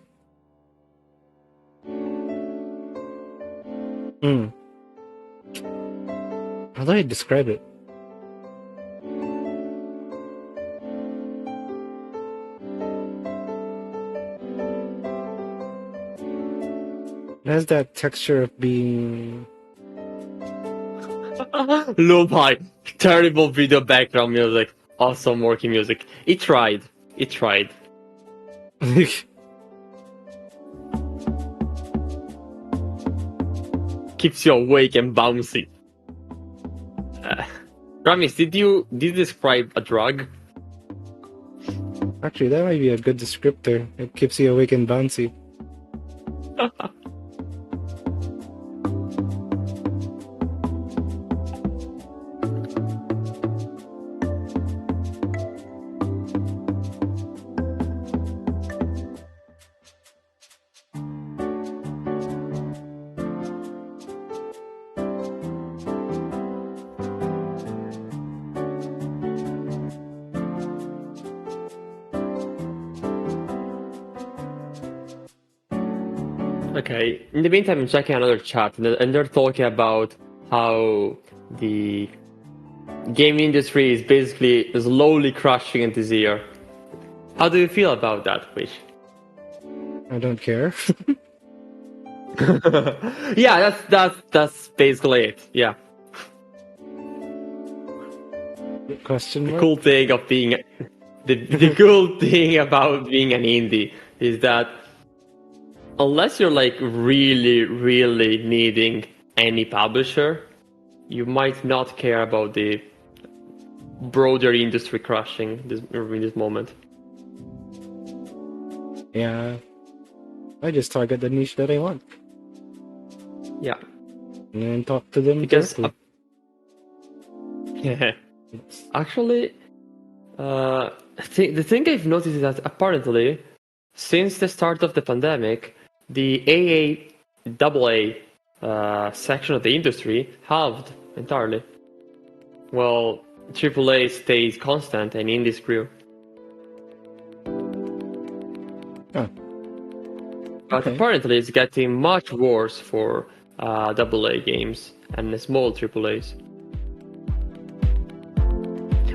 how do I describe it? It has that texture of being Lo-fi, terrible video background music, awesome working music. It tried. Keeps you awake and bouncy. Ramis, did you describe a drug? Actually, that might be a good descriptor. It keeps you awake and bouncy. Okay, in the meantime, I'm checking another chat, and they're talking about how the game industry is basically slowly crashing in this year. How do you feel about that, Wish? I don't care. Yeah, that's basically it. Yeah. Question The mark? cool thing of being the cool thing about being an indie is that unless you're like really needing any publisher, you might not care about the broader industry crashing in this moment. Yeah. I just target the niche that I want. Yeah. And then talk to them Because directly. yeah. Actually, the thing I've noticed is that apparently, since the start of the pandemic, the AA section of the industry halved entirely. Well, AAA stays constant and indies grew. Huh. But Okay. apparently it's getting much worse for AA games and the small AAAs.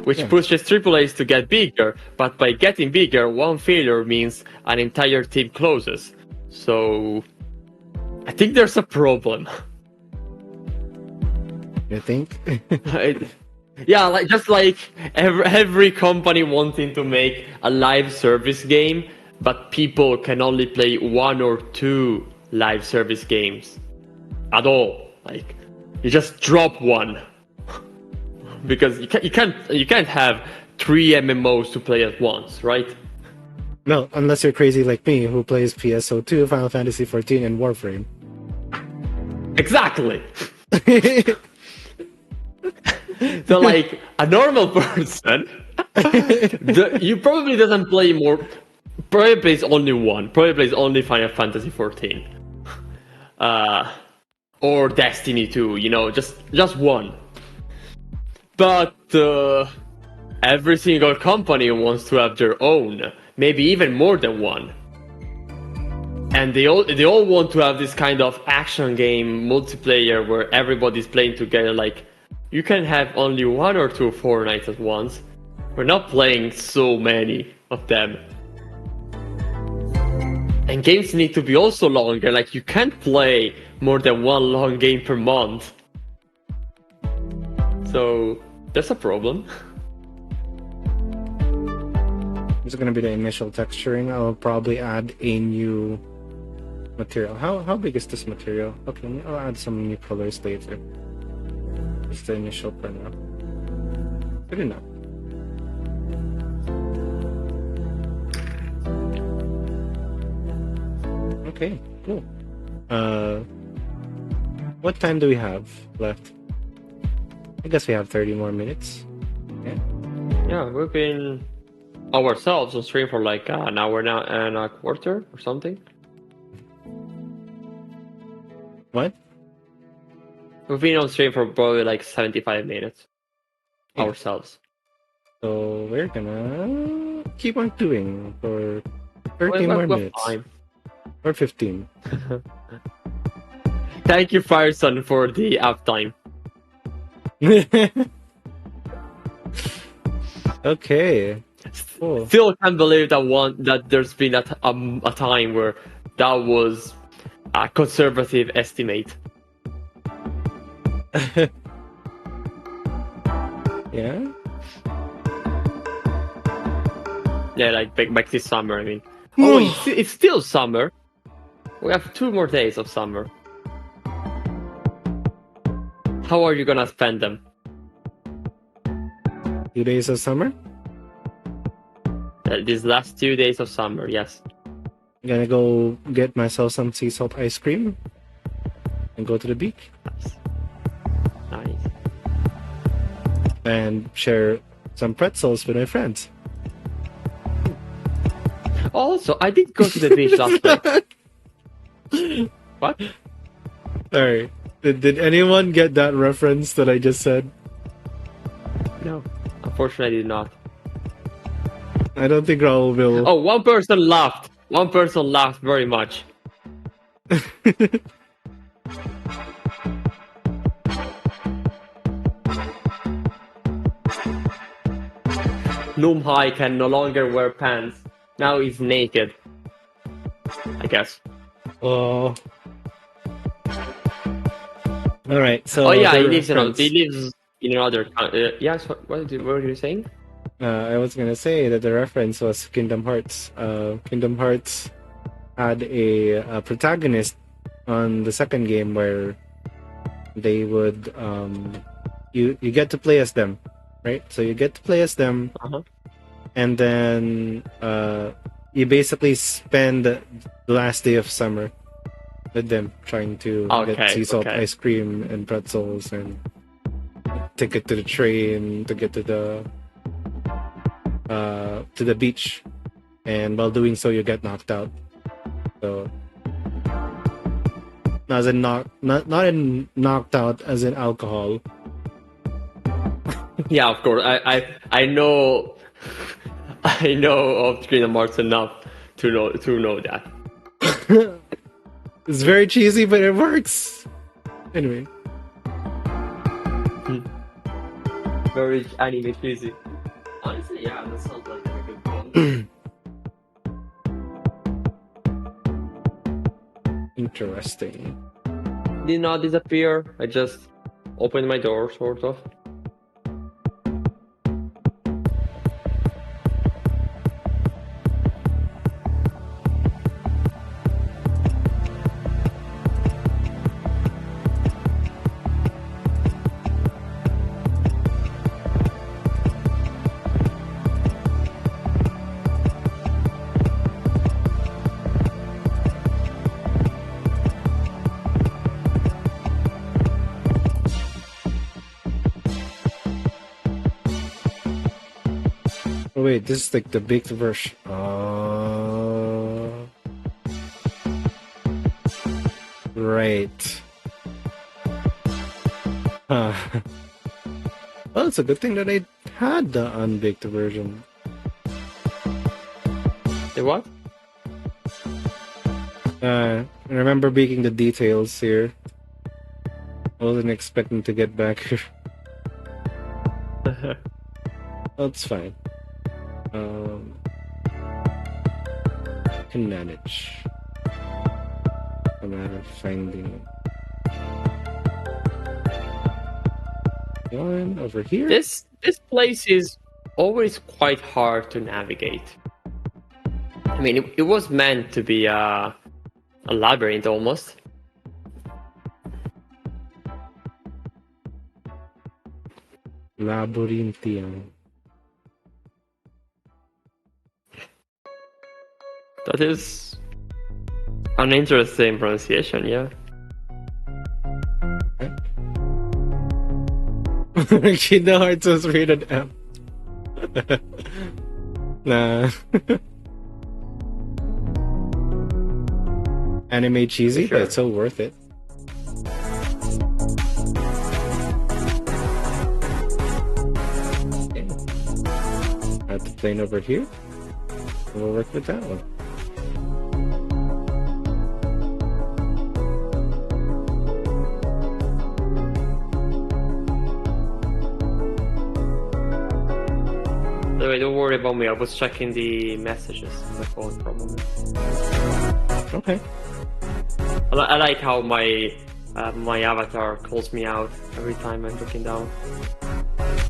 Which Yeah. pushes AAAs to get bigger, but by getting bigger, one failure means an entire team closes. So, I think there's a problem. You think? Yeah, like every company wanting to make a live service game, but people can only play 1 or 2 live service games at all. Like, you just drop one because you can't have 3 MMOs to play at once, right? No, unless you're crazy like me, who plays PSO2, Final Fantasy XIV, and Warframe. Exactly. So, like, a normal person, you probably doesn't play more probably plays only one. Probably plays only Final Fantasy 14. Or Destiny 2, just one. But every single company wants to have their own, maybe even more than one. And they all want to have this kind of action game multiplayer where everybody's playing together. Like, you can have only one or two Fortnites at once. We're not playing so many of them. And games need to be also longer. Like, you can't play more than one long game per month. So that's a problem. This is gonna be the initial texturing. I'll probably add a new material. How big is this material? Okay, I'll add some new colors later. It's the initial for now. Good enough. Okay, cool. What time do we have left? I guess we have 30 more minutes. Yeah. Yeah, we've been ourselves on stream for like an hour now and a quarter or something. What? We've been on stream for probably like 75 minutes ourselves. So we're gonna keep on doing for 13 more minutes. Time. Or 15. Thank you, Fireson, for the uptime. Okay. Cool. Still can't believe that there's been a time where that was a conservative estimate. Yeah? Yeah, like back this summer, I mean. Oh, it's still summer. We have 2 more days of summer. How are you gonna spend them? 2 days of summer? These last 2 days of summer, yes. I'm gonna go get myself some sea salt ice cream and go to the beach. Nice. And share some pretzels with my friends. Also, I did go to the beach last night. What? Sorry. Did anyone get that reference that I just said? No, unfortunately, I did not. I don't think Raul will. Oh, one person laughed. One person laughed very much. Noomhai can no longer wear pants. Now he's naked. I guess. Oh. All right. So. Oh yeah, he lives in another. Yes. What were you saying? I was gonna say that the reference was Kingdom Hearts. Kingdom Hearts had a protagonist on the second game where they would you get to play as them, right? So you get to play as them, and then you basically spend the last day of summer with them, trying to get sea salt ice cream and pretzels and ticket to the train to get to the beach, and while doing so you get knocked out. So not as in knocked out as in alcohol. Yeah, of course. I know I know of Kingdom Hearts enough to know that. It's very cheesy, but it works. Anyway. Very anime cheesy. Honestly, yeah, that sounds like a good one. Interesting. Did not disappear. I just opened my door, sort of. Oh wait, this is like the baked version. Oh. Right. Well, it's a good thing that I had the unbaked version. The what? I remember baking the details here. I wasn't expecting to get back here. Well, it's fine. Can manage. A matter of finding one over here. This place is always quite hard to navigate. I mean, it was meant to be a labyrinth almost. Labyrinthian. That is an interesting pronunciation, yeah. Kingdom Hearts was rated M. Nah. Anime cheesy, Sure. but it's so worth it. Okay. Add the plane over here. We'll work with that one. Anyway, don't worry about me. I was checking the messages on the phone, probably. Okay. I like how my avatar calls me out every time I'm looking down.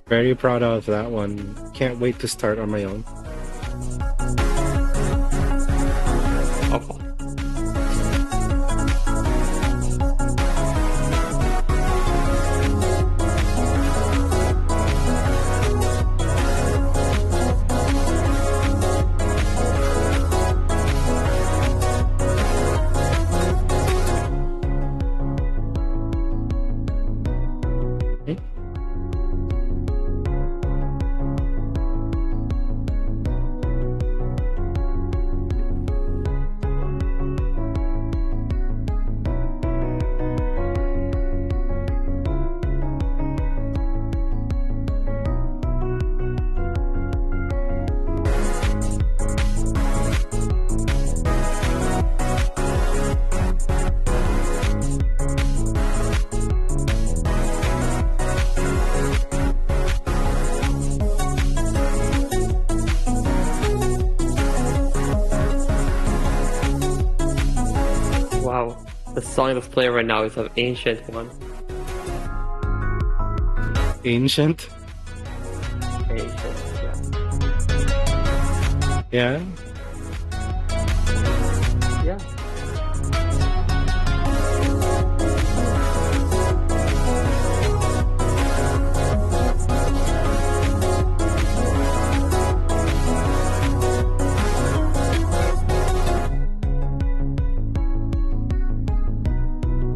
Very proud of that one. Can't wait to start on my own. Oh. Wow, the song that's playing right now is an ancient one. Ancient? Ancient, Yeah. yeah.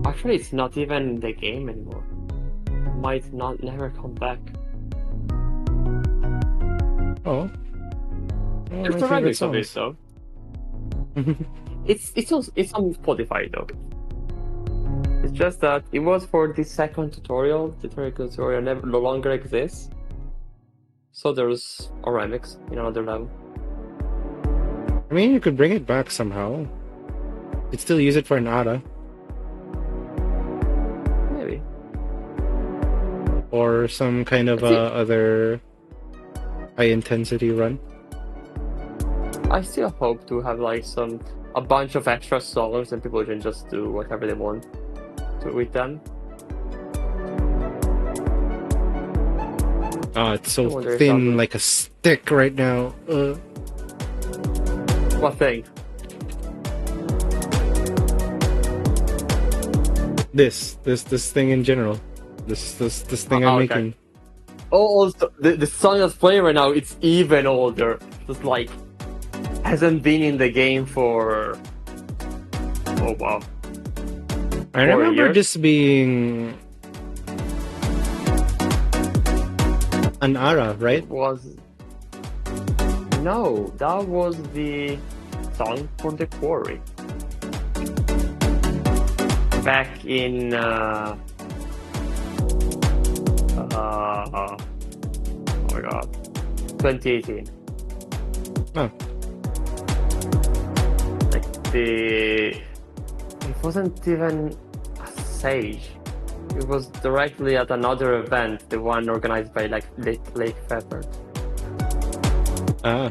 Actually, it's not even in the game anymore. It might not never come back. Oh. There's a remix of it though. It's on Spotify though. It's just that it was for the second tutorial. The tutorial no longer exists. So there's a remix in another level. I mean, you could bring it back somehow. You could still use it for an ARA. Maybe. Or some kind of other high intensity run. I still hope to have like a bunch of extra songs and people can just do whatever they want with them. Oh, it's I so wonder if thin, that like a stick right now. What thing? This thing in general. This thing I'm okay. making. Oh, also, the song that's playing right now, it's even older. Just like hasn't been in the game for wow. I remember years? this being an ARA, right? No, that was the song for the quarry. back in oh my god, 2018. Oh. Like it wasn't even a stage. It was directly at another event, the one organized by like Lake Ferret. Ah.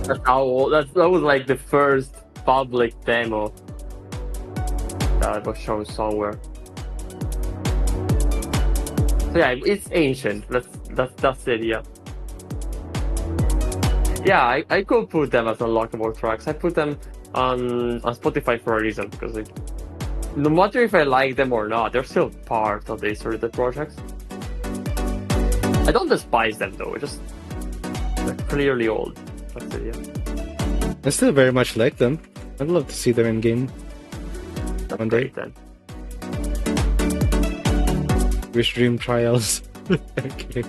That was like the first public demo that was shown somewhere. So yeah, it's ancient. That's the idea. Yeah, I could put them as unlockable tracks. I put them on Spotify for a reason, because like, no matter if I like them or not, they're still part of the history of the project. I don't despise them though. They're clearly old. That's the idea. I still very much like them. I'd love to see them in game That's one day. great then. Wish Dream Trials. Okay.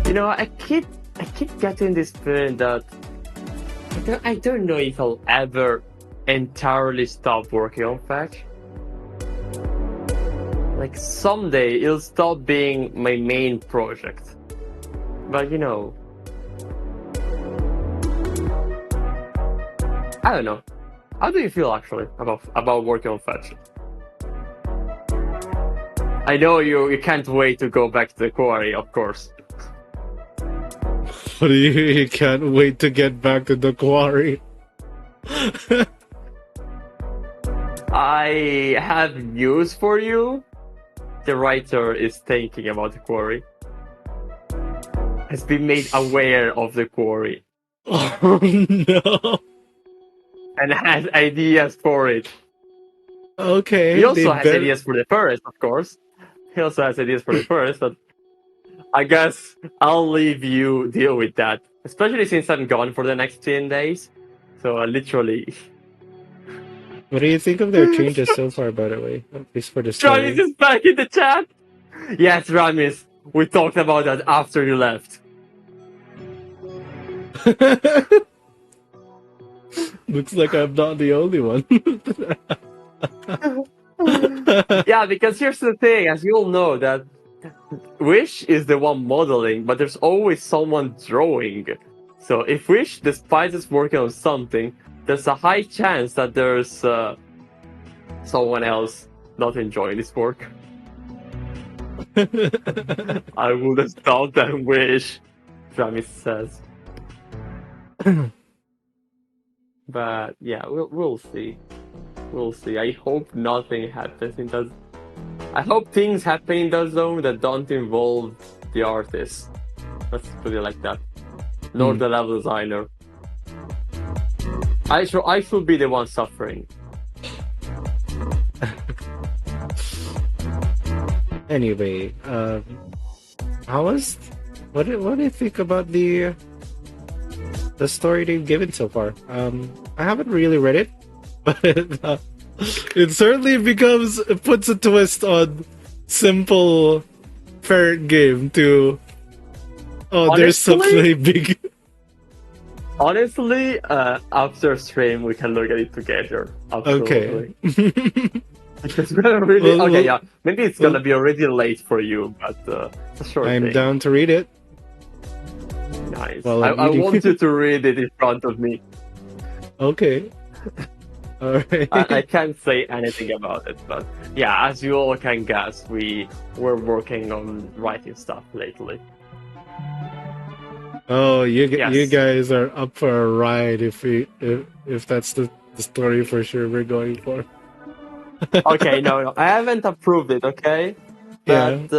You know, I keep getting this feeling that I don't know if I'll ever entirely stop working on Fetch. Like someday it'll stop being my main project. But you know, I don't know. How do you feel actually about working on Fetch? I know you can't wait to go back to the quarry, of course. What do you can't wait to get back to the quarry? I have news for you. The writer is thinking about the quarry. Has been made aware of the quarry. Oh no. And has ideas for it. Okay. He also has ideas for the forest, of course. He also has ideas for the forest, but I guess I'll leave you deal with that. Especially since I'm gone for the next 10 days. So literally... What do you think of their changes so far, by the way? At least for the story. Ramis is back in the chat! Yes, Ramis. We talked about that after you left. Looks like I'm not the only one. Yeah, because here's the thing, as you all know, that Wish is the one modeling, but there's always someone drawing. So if Wish despises working on something, there's a high chance that there's someone else not enjoying this work. I would have thought that Wish, Tramis says. But yeah, we'll see. We'll see. I hope nothing happens in that. I hope things happen in that zone that don't involve the artist. Let's put it like that. Nor the level designer. I should be the one suffering. Anyway, what do you think about the story they've given so far? I haven't really read it, but it certainly puts a twist on simple ferret game to there's something big. Honestly, after stream we can look at it together. Absolutely. Okay. Because we're gonna really yeah. Maybe it's gonna be already late for you, but it's a short I'm thing. down to read it. Nice. Well, I want you to read it in front of me. Okay. Alright. I can't say anything about it, but yeah, as you all can guess, we're working on writing stuff lately. Oh, you Yes. guys are up for a ride if that's the story for sure we're going for. Okay, no, I haven't approved it, okay? But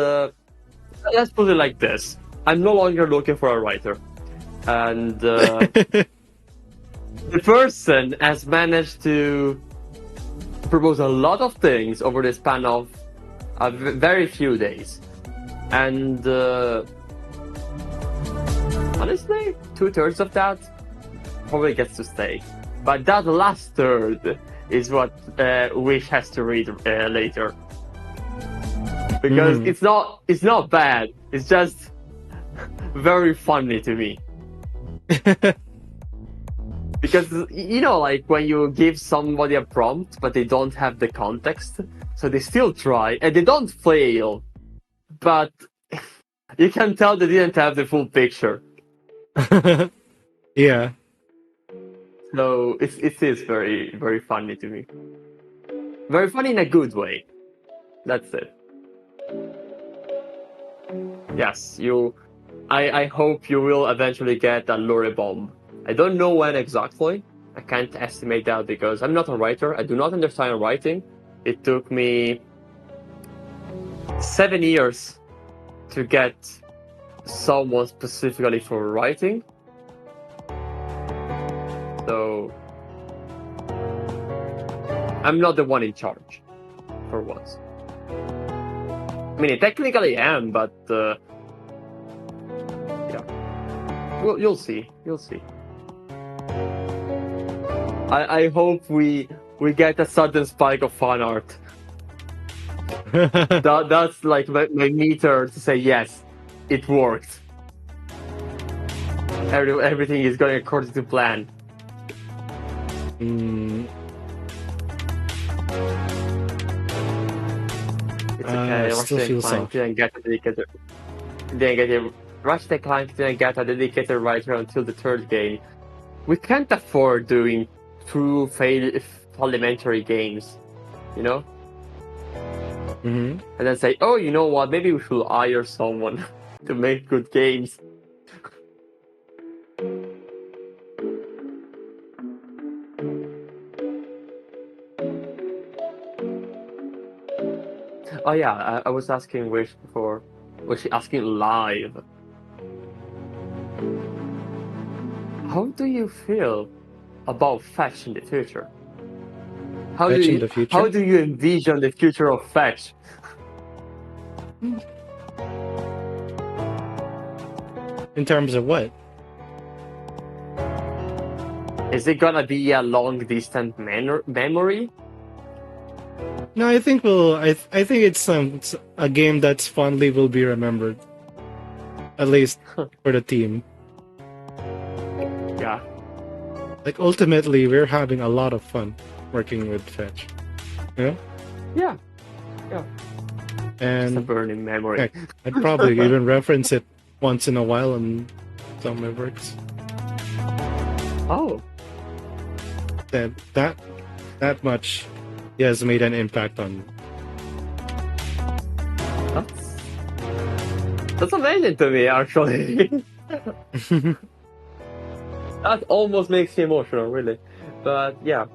let's put it like this. I'm no longer looking for a writer. And the person has managed to propose a lot of things over the span of very few days. And honestly, 2/3 of that probably gets to stay. But that last third is what Wish has to read later. Because it's not bad, it's just very funny to me. Because like when you give somebody a prompt but they don't have the context, so they still try and they don't fail, but you can tell they didn't have the full picture. Yeah. So it is very very funny to me. Very funny in a good way. That's it. Yes, I hope you will eventually get a lure bomb. I don't know when exactly. I can't estimate that because I'm not a writer. I do not understand writing. It took me 7 years to get someone specifically for writing. So I'm not the one in charge for once. I mean, I technically am, but yeah. Well, you'll see. You'll see. I hope we get a sudden spike of fan art. That's like my meter to say yes, it worked. Everything is going according to plan. It's okay. Still Ratchet feel Clank soft. didn't get a dedicated. Ratchet Clank didn't get a dedicated writer until the third game. We can't afford doing two parliamentary games, you know. Mm-hmm. And then say, oh, you know what? Maybe we should hire someone to make good games. Oh yeah, I was asking Wish before. Was she asking live? How do you feel about Fetch in the future? How Fetch in the future? How do you envision the future of Fetch? In terms of what? Is it gonna be a long distance memory? No, I think I think it's a game that's fondly will be remembered. At least for the team. Yeah. Like ultimately, we're having a lot of fun working with Fetch. You know? Yeah. Yeah. And it's a burning memory. Heck, I'd probably even reference it once in a while on some of my works. Oh. That much he has made an impact on me. That's amazing to me, actually. That almost makes me emotional, really. But yeah.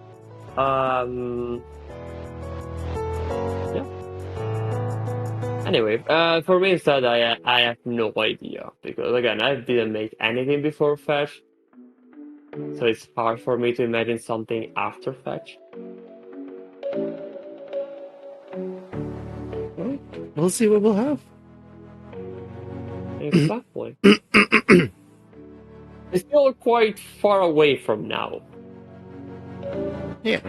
Yeah. Anyway, for me instead, I have no idea because again I didn't make anything before Fetch, so it's hard for me to imagine something after Fetch. Well, we'll see what we'll have. Exactly. It's still quite far away from now. Yeah.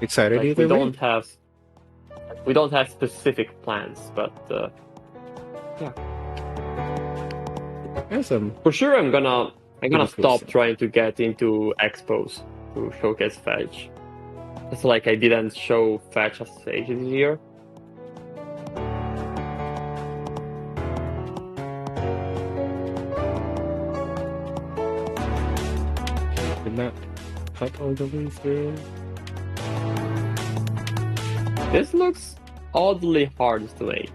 Excited Like either way. we don't have specific plans, but yeah. Awesome. For sure, I'm gonna Cool stop stuff. trying to get into expos to showcase Fetch. It's like I didn't show Fetch as stage this year. Did not cut all the way through. This looks oddly hard to make.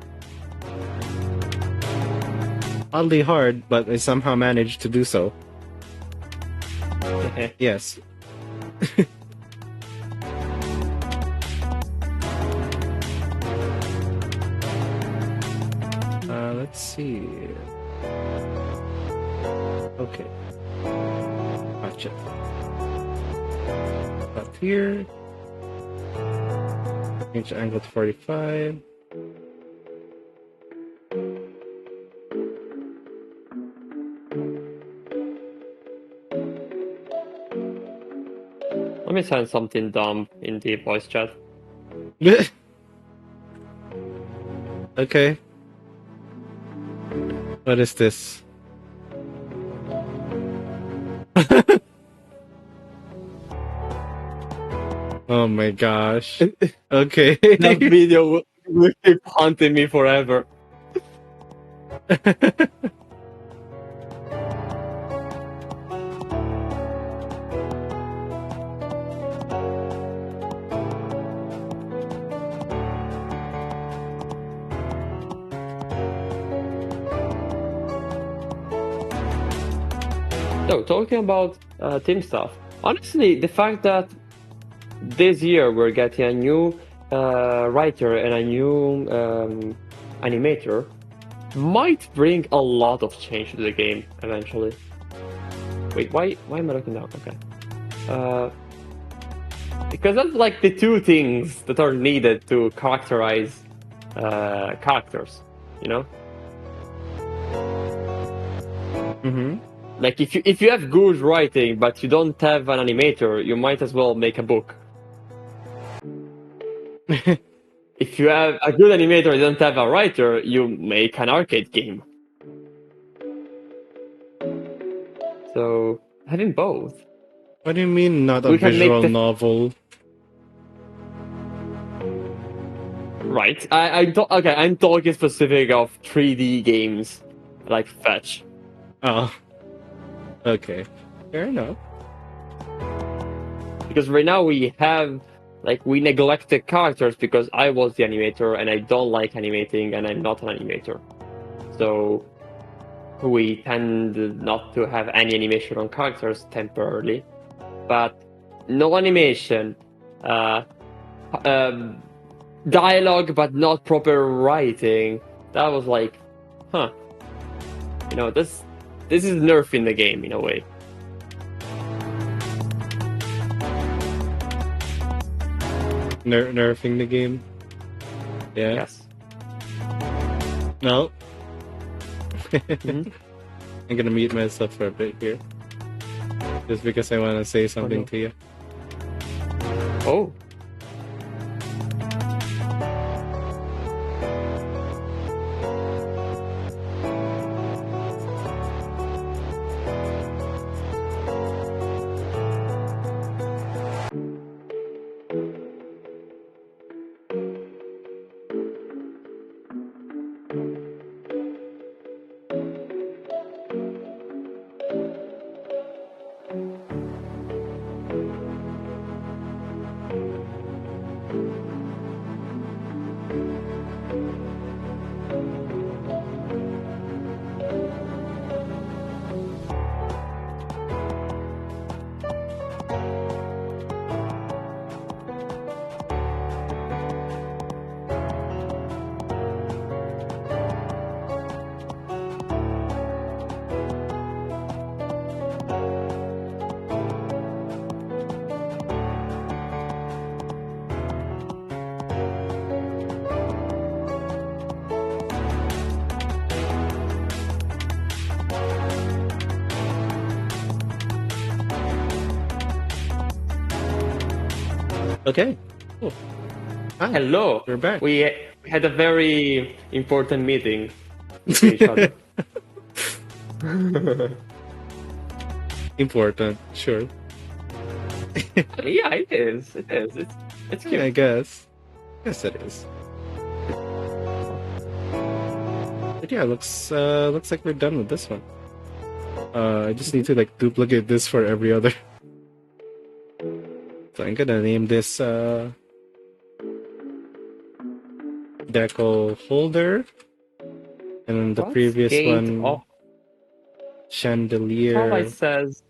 Oddly hard, but I somehow managed to do so. Yes. Let's see. Okay. Gotcha. Up here. Change the angle to 45. Let me send something dumb in the voice chat. Okay. What is this? Oh my gosh. Okay. That video will keep haunting me forever. So, talking about team stuff, honestly, the fact that this year we're getting a new writer and a new animator might bring a lot of change to the game eventually. Wait, why am I looking down? Okay. Because that's like the two things that are needed to characterize characters, you know? Mm-hmm. Like if you have good writing but you don't have an animator, you might as well make a book. If you have a good animator and you don't have a writer, you make an arcade game. So having both. What do you mean not a We can make visual the- novel? Right. I'm talking specific of 3D games like Fetch. Oh. Okay. Fair enough. Because right now we have we neglected characters because I was the animator and I don't like animating and I'm not an animator. So we tend not to have any animation on characters temporarily. But no animation, dialogue but not proper writing. That was like, huh. You know, this is nerfing the game in a way. Nerfing the game. Yeah. Yes. No. Mhm. I'm gonna mute myself for a bit here. Just because I want to say something to you. Oh. Okay. Cool. Hi. Hello. We're back. We had a very important meeting with each other. Important, sure. Yeah, it is. It is. It's cute. Yeah, I guess. Yes, it is. But yeah, looks like we're done with this one. I just need to duplicate this for every other. So I'm gonna name this deco holder, and then the What's previous gate one of- chandelier. Starlight says,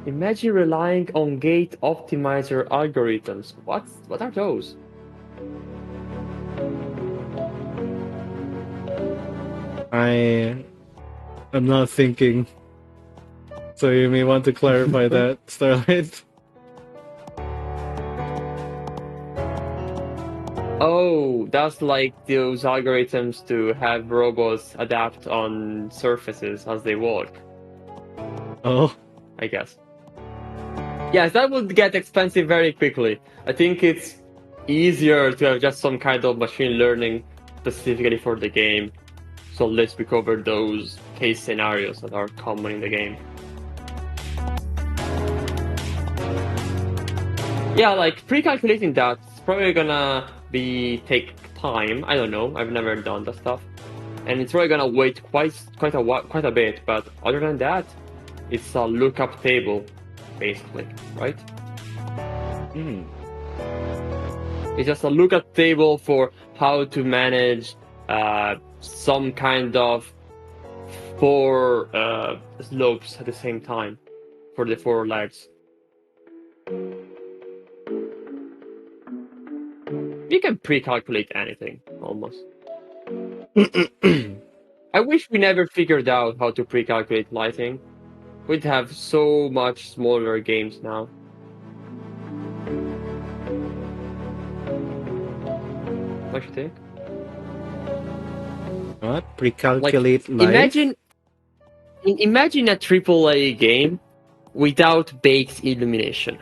imagine relying on gate optimizer algorithms. What are those? I'm not thinking. So you may want to clarify that, Starlight. Oh, that's like those algorithms to have robots adapt on surfaces as they walk, Oh, I guess. Yes, that would get expensive very quickly. I think it's easier to have just some kind of machine learning specifically for the game. So let's recover those case scenarios that are common in the game. Yeah, like pre-calculating that's probably gonna take time. I don't know. I've never done that stuff, and it's probably gonna wait quite a bit. But other than that, it's a lookup table, basically, right? Hmm. It's just a lookup table for how to manage some kind of four slopes at the same time for the four legs. You can pre-calculate anything, almost. I wish we never figured out how to pre-calculate lighting. We'd have so much smaller games now. What do you think? What? Pre-calculate life? Imagine a AAA game without baked illumination.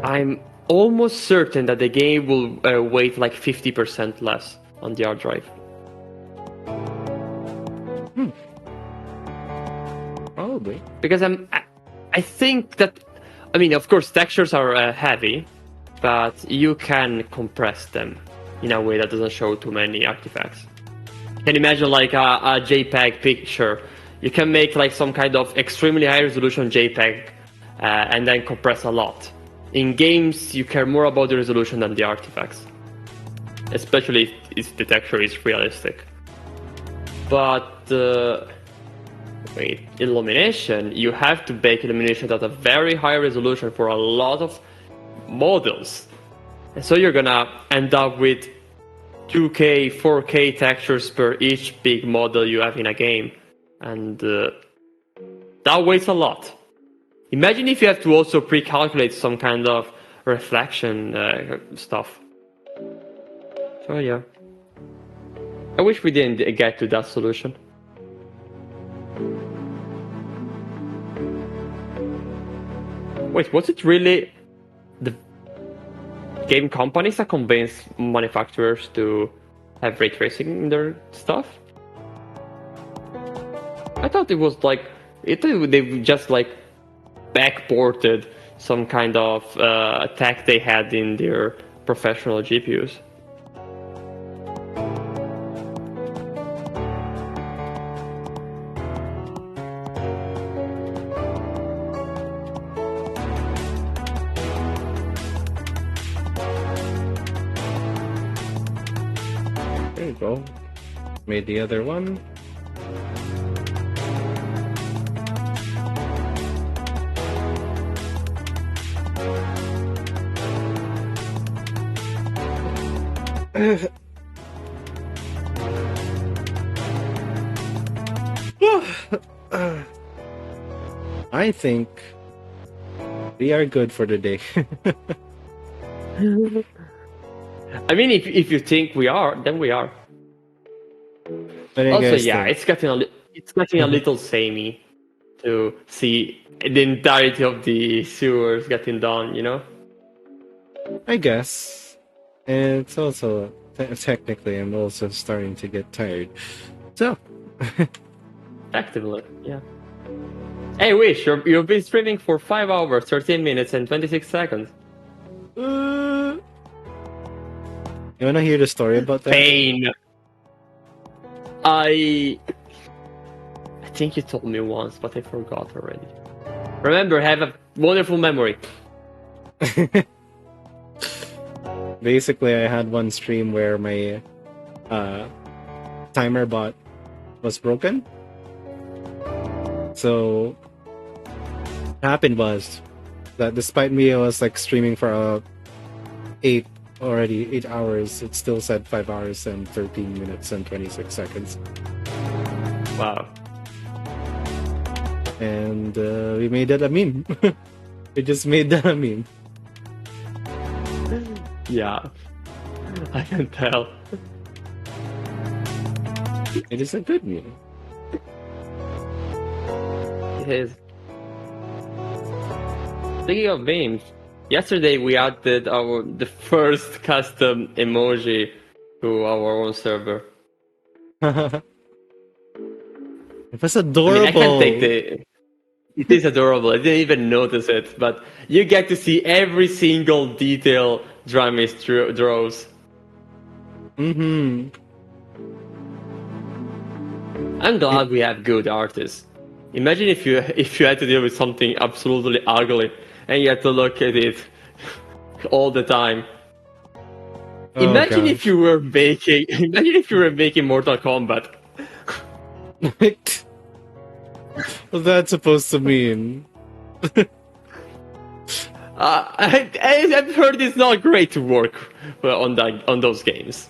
I'm almost certain that the game will weight like 50% less on the hard drive. Probably. Because I think that, I mean, of course, textures are heavy, but you can compress them in a way that doesn't show too many artifacts. You can imagine like a JPEG picture. You can make like some kind of extremely high resolution JPEG and then compress a lot. In games, you care more about the resolution than the artifacts, especially if the texture is realistic. But illumination, you have to bake illumination at a very high resolution for a lot of models. And so you're gonna end up with 2K, 4K textures per each big model you have in a game. And that weighs a lot. Imagine if you have to also pre-calculate some kind of reflection stuff. So yeah. I wish we didn't get to that solution. Wait, was it really the game companies that convinced manufacturers to have ray tracing in their stuff? I thought it was like they just like backported some kind of attack they had in their professional GPUs. There you go. Made the other one. I think we are good for the day. I mean, if you think we are, then we are. Also, yeah, it's getting a little samey to see the entirety of the sewers getting done, you know? I guess. And it's also technically I'm also starting to get tired. So Effectively, yeah. Hey, Wish, you've been streaming for 5 hours, 13 minutes, and 26 seconds. you wanna hear the story about that? Pain. I think you told me once, but I forgot already. Remember, have a wonderful memory. Basically, I had one stream where my timer bot was broken. So what happened was that despite me, I was like streaming for 8 hours. It still said 5 hours and 13 minutes and 26 seconds. Wow. And we made that a meme. We just made that a meme. Yeah. I can tell. It is a good meme. It is. Speaking of memes, yesterday we added the first custom emoji to our own server. It was adorable. I mean, I can't take It is adorable. I didn't even notice it, but you get to see every single detail Dramis draws. Mm-hmm. I'm glad we have good artists. Imagine if you had to deal with something absolutely ugly and you had to look at it all the time. Oh Imagine if gosh. you were making imagine if you were making Mortal Kombat. What's that supposed to mean? I've heard it's not great to work on those games.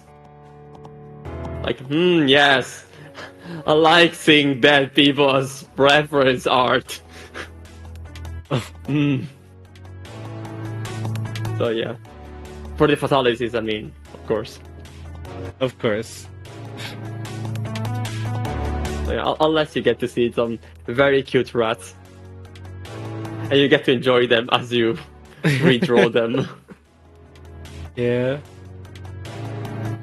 Like, yes, I like seeing dead people as reference art. So yeah, for the fatalities, I mean, of course. Of course. So, yeah, unless you get to see some very cute rats, and you get to enjoy them as you redraw them. Yeah.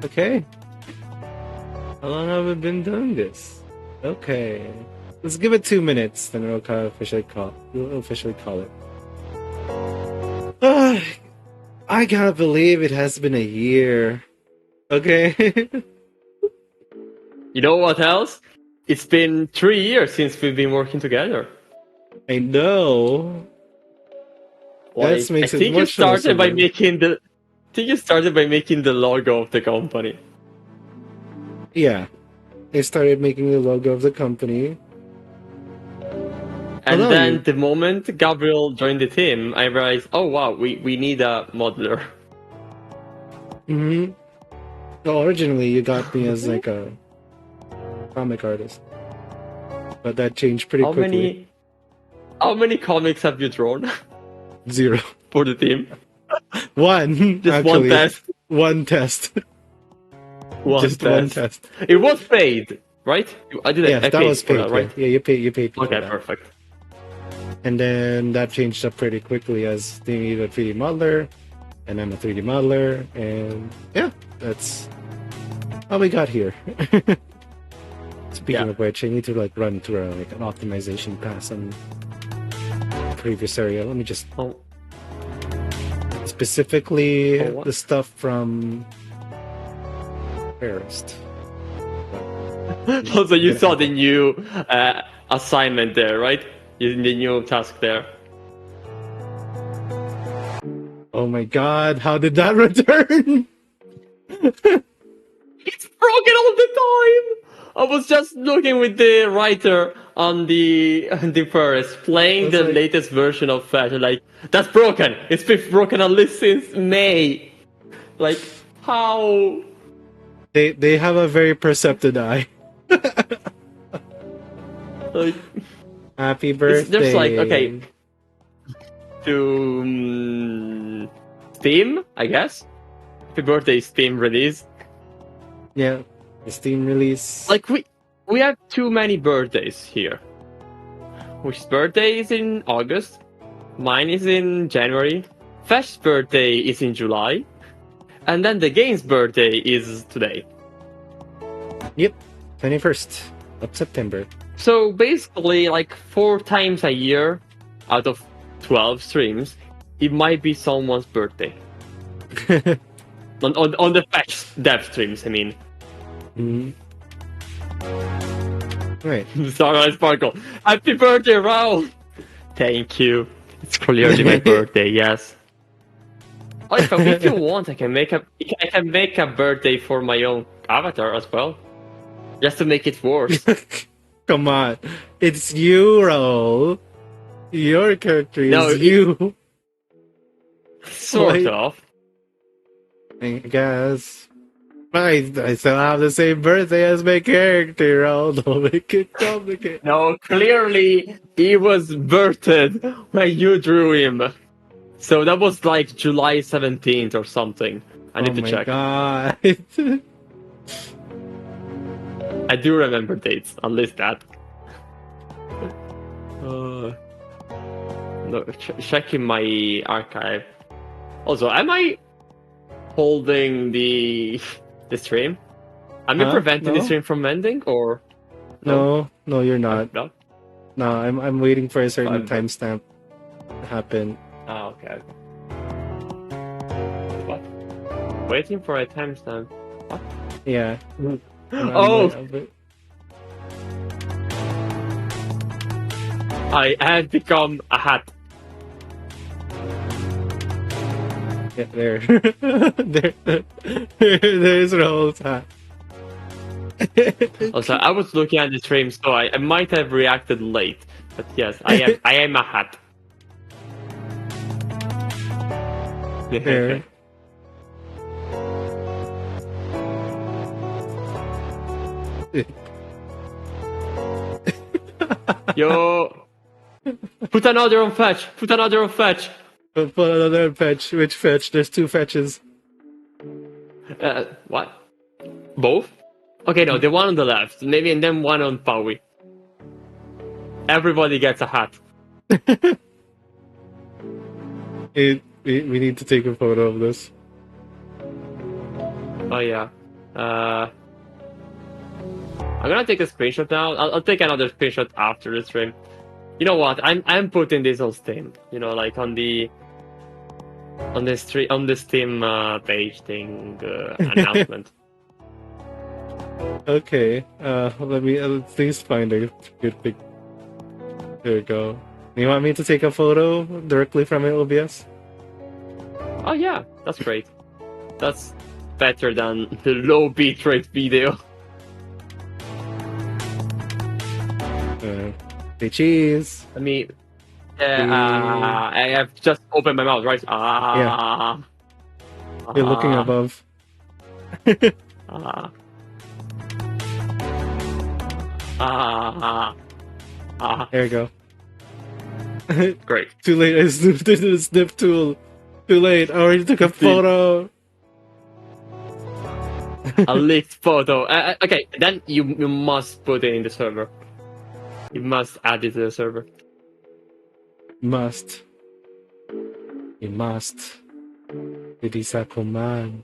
Okay. How long have we been doing this? Okay. Let's give it 2 minutes, then we'll officially call it. I can't believe it has been a year. Okay. You know what else? It's been 3 years since we've been working together. I know. Like, That makes I it think more you started by surreal. making the. I think you started by making the logo of the company. Yeah. I started making the logo of the company. And Hello, then you. the moment Gabriel joined the team, I realized, oh wow, we need a modeler. Mm-hmm. Well, originally you got me as like a comic artist. But that changed pretty quickly. How many comics have you drawn 0. for the team? One, Just actually. one test. One test. One test. It was paid, right? I did. Yes, I that paid was for paid. that, right? Yeah, you paid me for Okay, that. perfect. And then that changed up pretty quickly as they need a 3D modeler, and I'm a 3D modeler, and yeah, that's how we got here. Speaking of which, I need to like run through like an optimization pass on previous area. Let me just specifically the stuff from Fairest. Also, you saw the new assignment there, right? The new task there. Oh my god, how did that return? It's broken all the time! I was just looking with the writer on the forest, playing the latest version of Fech, like, that's broken! It's been broken at least since May! Like, how? They have a very perceptive eye. Like, happy birthday. There's like, okay, to Steam, I guess. Happy birthday, Steam release. Yeah, the Steam release. Like we have too many birthdays here. Whose birthday is in August? Mine is in January. Fesh's birthday is in July. And then the game's birthday is today. Yep, 21st of September. So basically, like 4 times a year out of 12 streams, it might be someone's birthday. on the Fech dev streams, I mean. Mm-hmm. Right. Sorry, Sparkle. Happy birthday, Raul! Thank you. It's clearly my birthday, yes. Oh, if you want, I can make a birthday for my own avatar as well. Just to make it worse. Come on. It's you, Raul. Your character is you. Sort of. I guess. I still have the same birthday as my character, Raul. Don't make it complicated. No, clearly he was birthed when you drew him. So that was like July 17th or something. I need to check. God. I do remember dates, at least that. No, checking my archive. Also, am I holding the stream? Am I preventing the stream from ending, or no, you're not. No. No, I'm waiting for a certain 5 timestamp to happen. Oh, okay. What? Waiting for a timestamp. What? Yeah. Oh! I have become a hat. Yeah, there. There's Raul's hat. Also, I was looking at the stream, so I might have reacted late. But yes, I am a hat. There. Yo! Put another on fetch! Put another on fetch! Put another fetch. Which fetch? There's 2 fetches. What? Both? Okay, no, the one on the left. Maybe, and then one on Paui. Everybody gets a hat. We need to take a photo of this. Oh yeah. I'm gonna take a screenshot now. I'll take another screenshot after the stream. You know what? I'm putting this on Steam. You know, like on the Steam page thing announcement. Okay. Let me please find a good pic. There we go. You want me to take a photo directly from OBS? Oh yeah, that's great. That's better than the low bitrate video. Say cheese. I mean, I have just opened my mouth, right? You're looking above. There you go. Great. Too late. I snooped into the snip tool. Too late. I already took a photo. A leaked photo. Okay, then you must put it in the server. You must add it to the server. Must. You must. It is a command.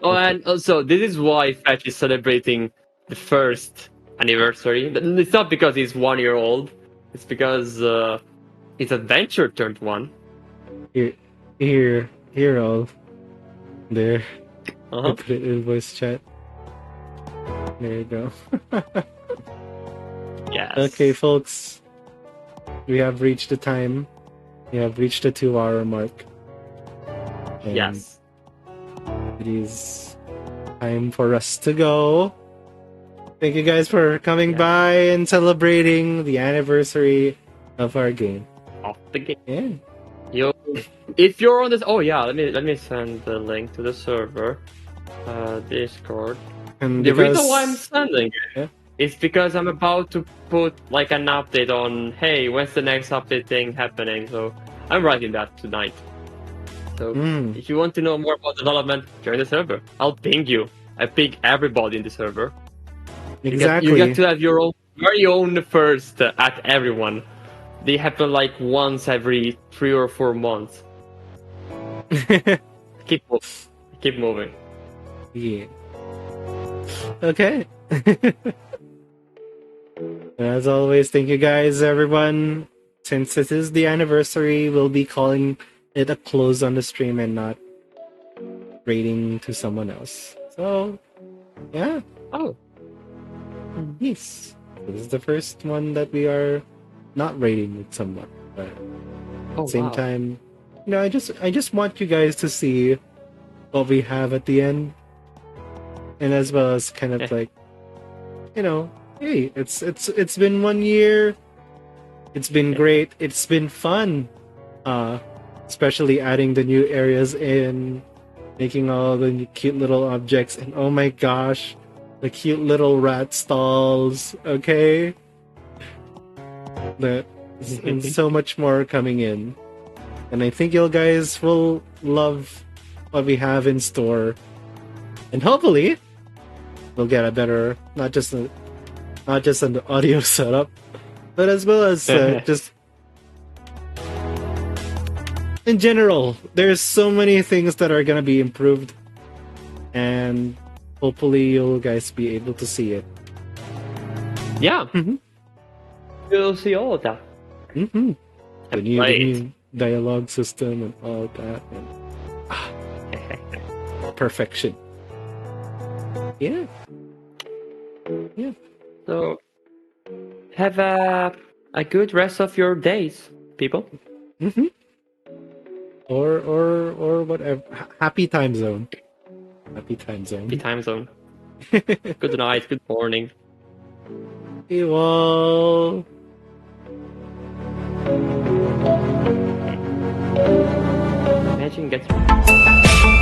Oh, and also, this is why Fetch is celebrating the first anniversary. It's not because he's 1 year old. It's because his adventure turned 1. Here, all. There. Uh-huh. I put it in voice chat. There you go. Yes. Okay, folks. We have reached the time. We have reached the 2-hour mark. And yes. it is time for us to go. Thank you guys for coming by and celebrating the anniversary of our game. Off the game. Yeah. Yo, if you're on this, oh yeah, let me send the link to the server, Discord. And the reason why I'm sending it is because I'm about to put like an update on, hey, when's the next update thing happening? So I'm writing that tonight. So if you want to know more about development, join the server. I'll ping you. I ping everybody in the server. Exactly. You get to have your own very own first at everyone. They happen like once every 3 or 4 months. Keep moving. Yeah. Okay. As always, thank you guys, everyone. Since this is the anniversary, we'll be calling it a close on the stream and not rating to someone else. So, yeah. Oh. Yes. This is the first one that we are not rating with someone. But at the same time, you know, I just want you guys to see what we have at the end. And as well as kind of like, you know, hey, it's been 1 year. It's been great. It's been fun. Especially adding the new areas in, making all the cute little objects, and oh my gosh, the cute little rat stalls, okay? And so much more coming in. And I think you guys will love what we have in store. And hopefully, we'll get a better, not just an audio setup, but as well as just in general. There's so many things that are gonna be improved, and hopefully you'll guys be able to see it. Yeah. will see all of that. Mm-hmm. The And new, play the it. new dialogue system and all that. And, perfection. Yeah. Yeah. So have a good rest of your days, people. Mm-hmm. Or whatever. Happy time zone. Happy time zone. Happy time zone. Good night, good morning. Well, Imagine getting